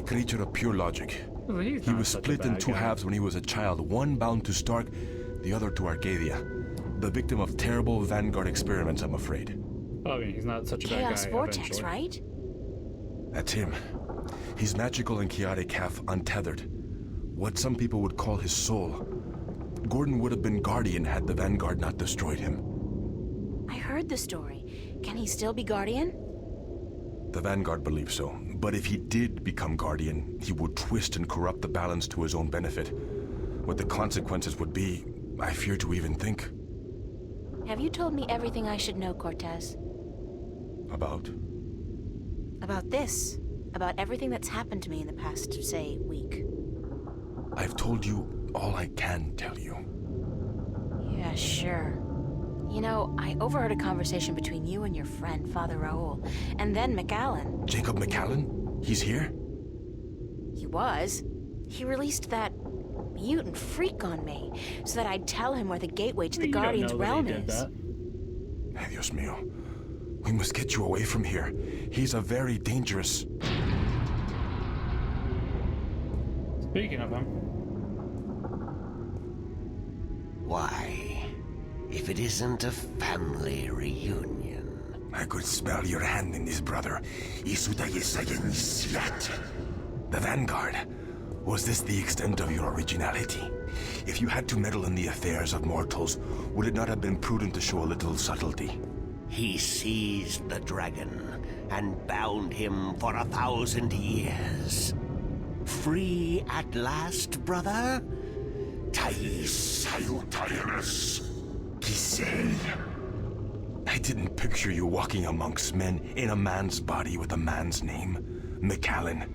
creature of pure logic. Well, he was split in two halves when he was a child, one bound to Stark, the other to Arcadia. The victim of terrible Vanguard experiments, I'm afraid. I mean, he's not such a bad guy. Chaos Vortex, eventually. right? That's him. He's magical and chaotic, half untethered. What some people would call his soul. Gordon would have been Guardian had the Vanguard not destroyed him. I heard the story. Can he still be Guardian? The Vanguard believes so, but if he did become Guardian, he would twist and corrupt the balance to his own benefit. What the consequences would be, I fear to even think. Have you told me everything I should know, Cortez? About? About this. About everything that's happened to me in the past, say, week. I've told you all I can tell you. Yeah, sure. You know, I overheard a conversation between you and your friend, Father Raoul, and then McAllen. Jacob McAllen? He's here? He was. He released that mutant freak on me, so that I'd tell him where the gateway to the Guardian's realm is. Ay, Dios mío. We must get you away from here. He's a very dangerous... Speaking of him... Why, if it isn't a family reunion. I could smell your hand in this, brother. The Vanguard. Was this the extent of your originality? If you had to meddle in the affairs of mortals, would it not have been prudent to show a little subtlety? He seized the dragon and bound him for 1,000 years. Free at last, brother? I didn't picture you walking amongst men in a man's body with a man's name. McAllen.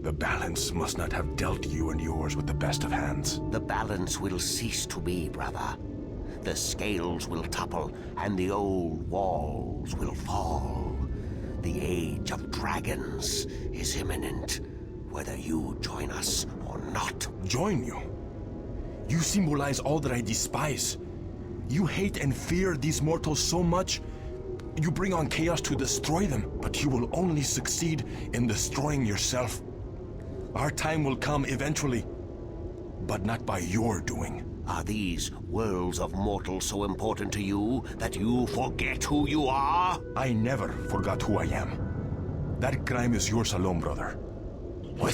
The balance must not have dealt you and yours with the best of hands. The balance will cease to be, brother. The scales will topple, and the old walls will fall. The age of dragons is imminent, whether you join us or not. Join you? You symbolize all that I despise. You hate and fear these mortals so much, you bring on chaos to destroy them, but you will only succeed in destroying yourself. Our time will come eventually, but not by your doing. Are these worlds of mortals so important to you that you forget who you are? I never forgot who I am. That crime is yours alone, brother. There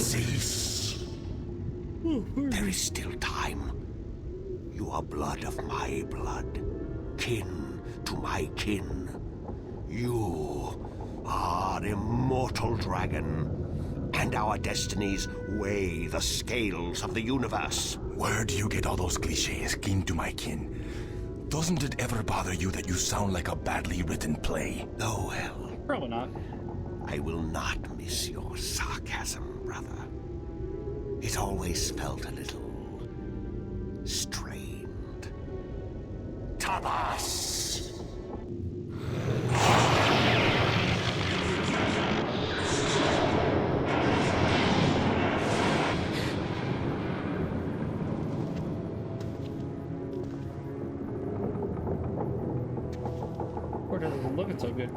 is still time. You are blood of my blood, kin to my kin. You are immortal dragon, and our destinies weigh the scales of the universe. Where do you get all those cliches, kin to my kin? Doesn't it ever bother you that you sound like a badly written play? Oh, well. Probably not. I will not miss your sarcasm, brother. It always felt a little strained. of us. Cortez isn't looking so good.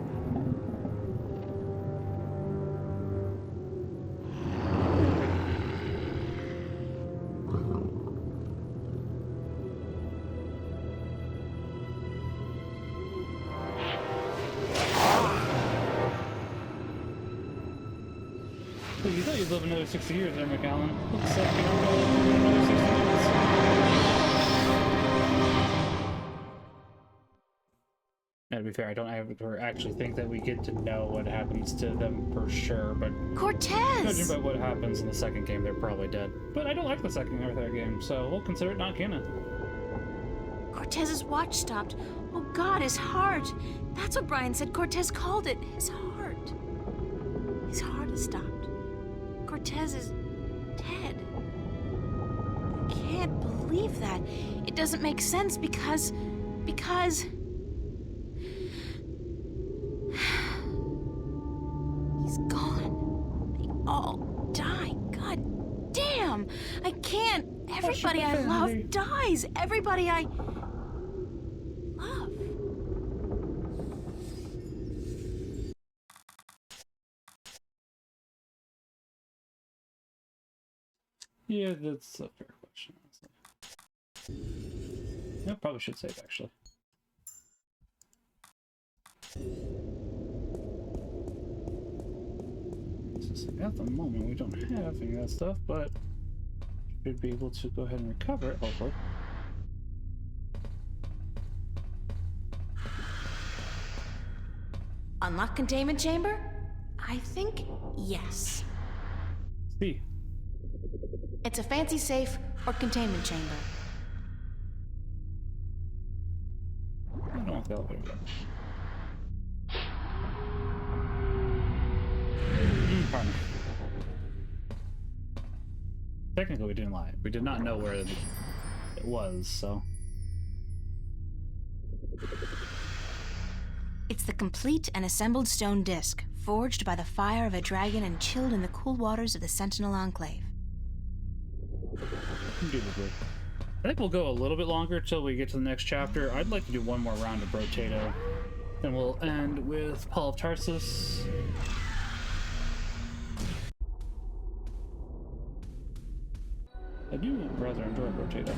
Well, you thought you'd live another 60 years there, McAllen. Looks like you're gonna live another 60 minutes. Now, to be fair, I don't ever actually think that we get to know what happens to them for sure, but... Cortez! Judging by what happens in the second game, they're probably dead. But I don't like the second or third game, so we'll consider it not canon. Cortez's watch stopped. Oh God, his heart. That's what Brian said Cortez called it. His heart. His heart has stopped. Cortez is dead. I can't believe that. It doesn't make sense because... He's gone. They all die. God damn! I can't. Everybody I love dies. Everybody I love. Yeah, that's a fair question, honestly. I probably should save, actually. At the moment, we don't have any of that stuff, but should be able to go ahead and recover it, hopefully. Unlock containment chamber? I think yes. See. It's a fancy safe or containment chamber. I don't want the elevator to go. Pardon. Technically, we didn't lie. We did not know where it was, so... It's the complete and assembled stone disc, forged by the fire of a dragon and chilled in the cool waters of the Sentinel Enclave. I think we'll go a little bit longer till we get to the next chapter. I'd like to do one more round of Rotato. Then we'll end with Paul of Tarsus. I do rather enjoy Rotato.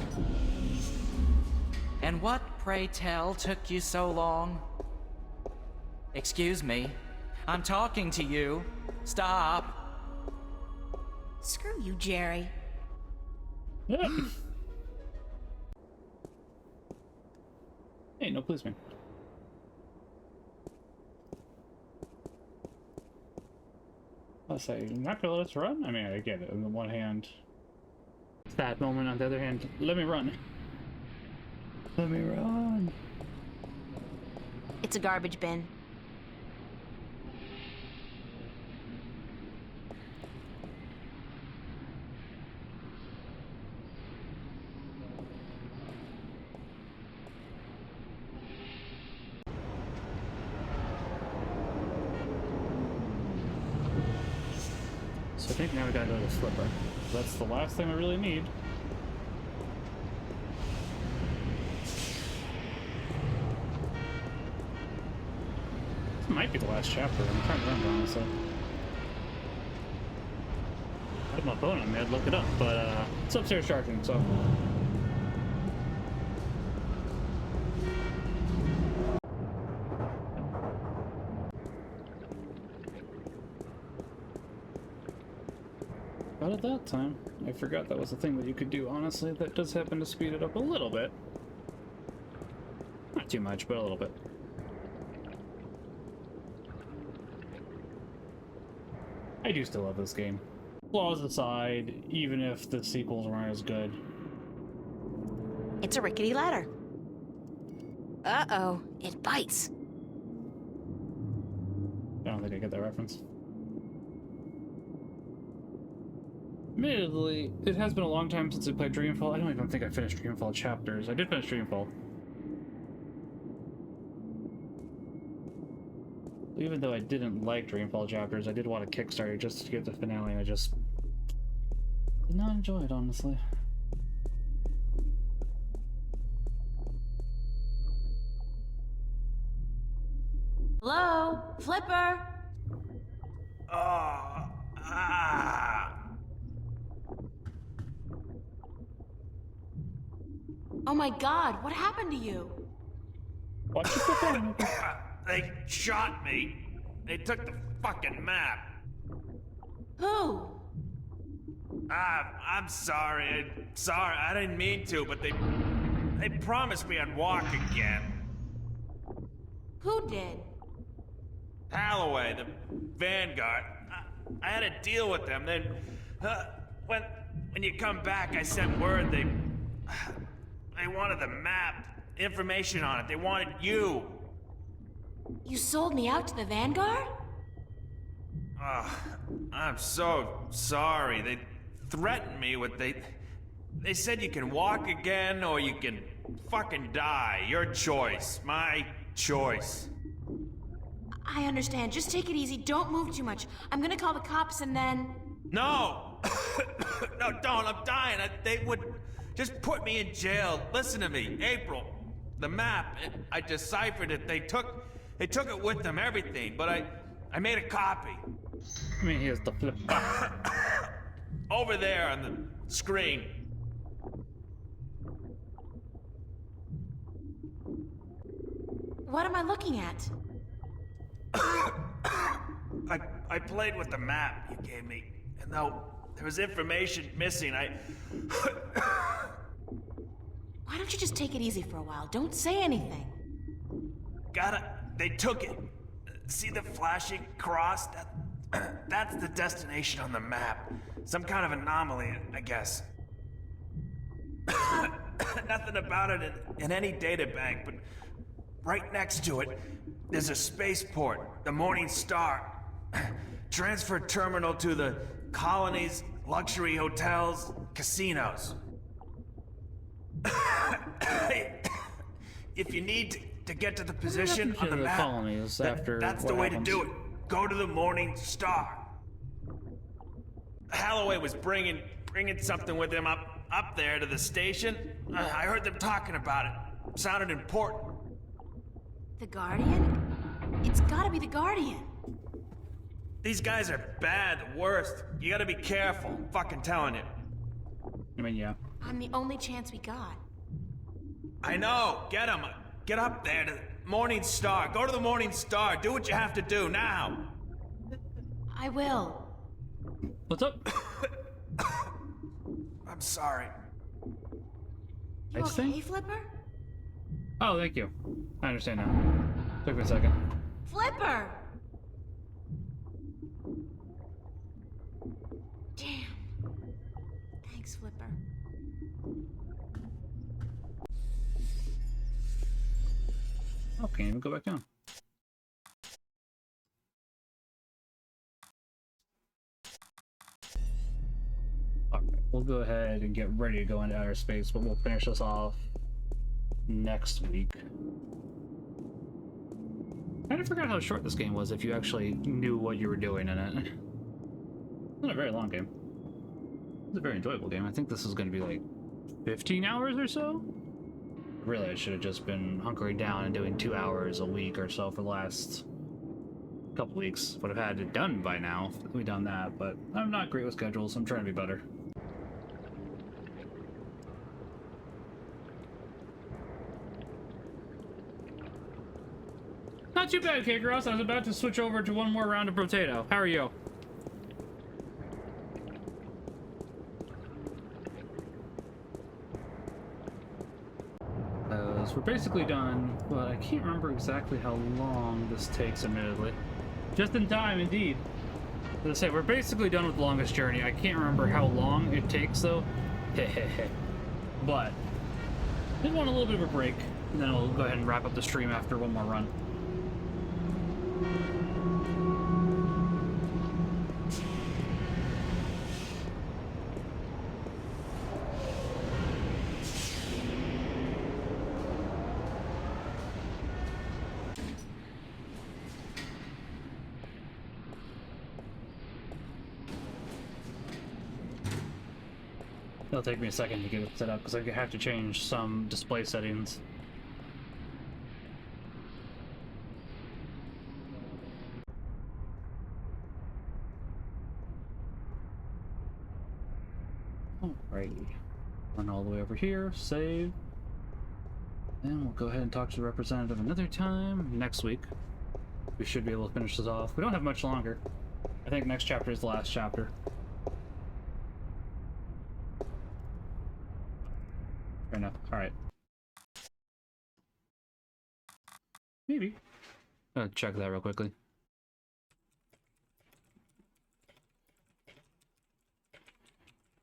And what, pray tell, took you so long? Excuse me. I'm talking to you. Stop. Screw you, Jerry. Hey, no policeman. I'll say, you're not gonna let us run? I mean, I get it. On the one hand, sad moment. On the other hand, let me run. Let me run. It's a garbage bin. So I think now we gotta go to the slipper. That's the last thing we really need. This might be the last chapter. I'm trying to remember, honestly. I had my phone on me, I'd look it up, but it's upstairs charging, so. But at that time, I forgot that was a thing that you could do. Honestly, that does happen to speed it up a little bit. Not too much, but a little bit. I do still love this game. Flaws aside, even if the sequels weren't as good. It's a rickety ladder. Uh-oh, it bites. I don't think I get that reference. Admittedly, it has been a long time since I played Dreamfall. I don't even think I finished Dreamfall chapters. I did finish Dreamfall. even though I didn't like Dreamfall chapters, I did want a Kickstarter just to get the finale, and I just did not enjoy it, honestly. Hello? Flipper? Oh my god, what happened to you? They shot me. They took the fucking map. Who? I'm sorry. Sorry, I didn't mean to, but they promised me I'd walk again. Who did? Halloway, the Vanguard. I had a deal with them. Then, when you come back, I sent word they wanted the map, information on it. They wanted you. You sold me out to the Vanguard? I'm so sorry. They threatened me with they said you can walk again or you can fucking die. Your choice. My choice. I understand. Just take it easy. Don't move too much. I'm gonna call the cops and then... No! No, don't. I'm dying. They would just put me in jail. Listen to me. April. The map. I deciphered it. They took it with them, everything. But I made a copy. I mean, here's the flip. Over there on the screen. What am I looking at? I played with the map you gave me, and though there was information missing, Why don't you just take it easy for a while? Don't say anything. They took it. See the flashing cross? That's the destination on the map. Some kind of anomaly, I guess. Nothing about it in any data bank, but right next to it, there's a spaceport, the Morning Star. Transfer terminal to the colonies, luxury hotels, casinos. If you need to get to the position on the map, colonies after that's the way to do it. Go to the Morning Star. Halloway was bringing something with him up there to the station. I heard them talking about it. Sounded important. The Guardian? It's gotta be the Guardian. These guys are bad, the worst. You gotta be careful. I'm fucking telling you. I mean, yeah. I'm the only chance we got. I know. Get him. Get up there to the Morning Star. Go to the Morning Star. Do what you have to do now. I will. What's up? I'm sorry. You okay, Flipper? Oh, thank you. I understand now. Took me a second. Flipper! Damn. Thanks, Flipper. Oh, can't even go back down. Alright, we'll go ahead and get ready to go into outer space, but we'll finish this off next week. I kind of forgot how short this game was if you actually knew what you were doing in it. It's not a very long game. It's a very enjoyable game. I think this is going to be like 15 hours or so. Really, I should have just been hunkering down and doing 2 hours a week or so for the last couple weeks. Would have had it done by now if we'd done that, but I'm not great with schedules. I'm trying to be better. Not too bad, K-Gross. I was about to switch over to one more round of potato. How are you? So we're basically done, but I can't remember exactly how long this takes, admittedly. Just in time, indeed. As I say, we're basically done with the longest journey. I can't remember how long it takes, though. But I did want a little bit of a break, and then we'll go ahead and wrap up the stream after one more run. It'll take me a second to get it set up because I have to change some display settings. Alrighty. Run all the way over here, save. Then we'll go ahead and talk to the representative another time next week. We should be able to finish this off. We don't have much longer. I think next chapter is the last chapter. Fair enough. Alright. Maybe. I'll check that real quickly.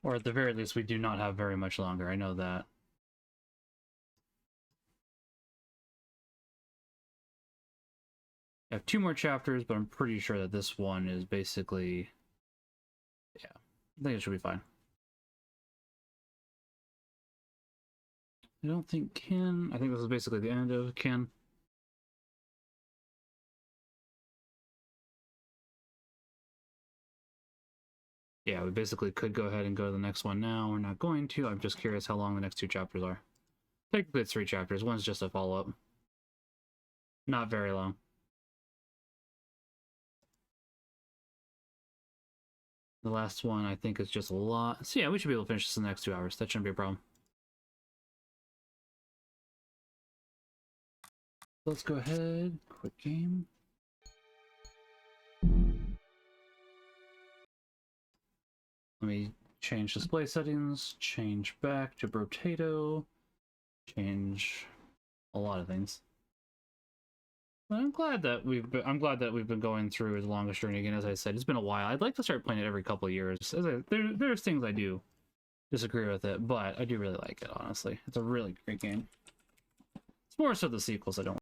Or at the very least, we do not have very much longer. I know that. I have 2 more chapters, but I'm pretty sure that this one is basically... Yeah, I think it should be fine. I don't think Ken... I think this is basically the end of Ken. Yeah, we basically could go ahead and go to the next one now. We're not going to. I'm just curious how long the next 2 chapters are. Technically it's 3 chapters. One's just a follow-up. Not very long. The last one, I think, is just a lot. So yeah, we should be able to finish this in the next 2 hours. That shouldn't be a problem. Let's go ahead. Quit game. Let me change display settings, change back to Brotato, change a lot of things. But I'm glad that we've been going through the longest journey again. As I said, it's been a while. I'd like to start playing it every couple of years. There's things I do disagree with it, but I do really like it. Honestly, it's a really great game. It's more so the sequels I don't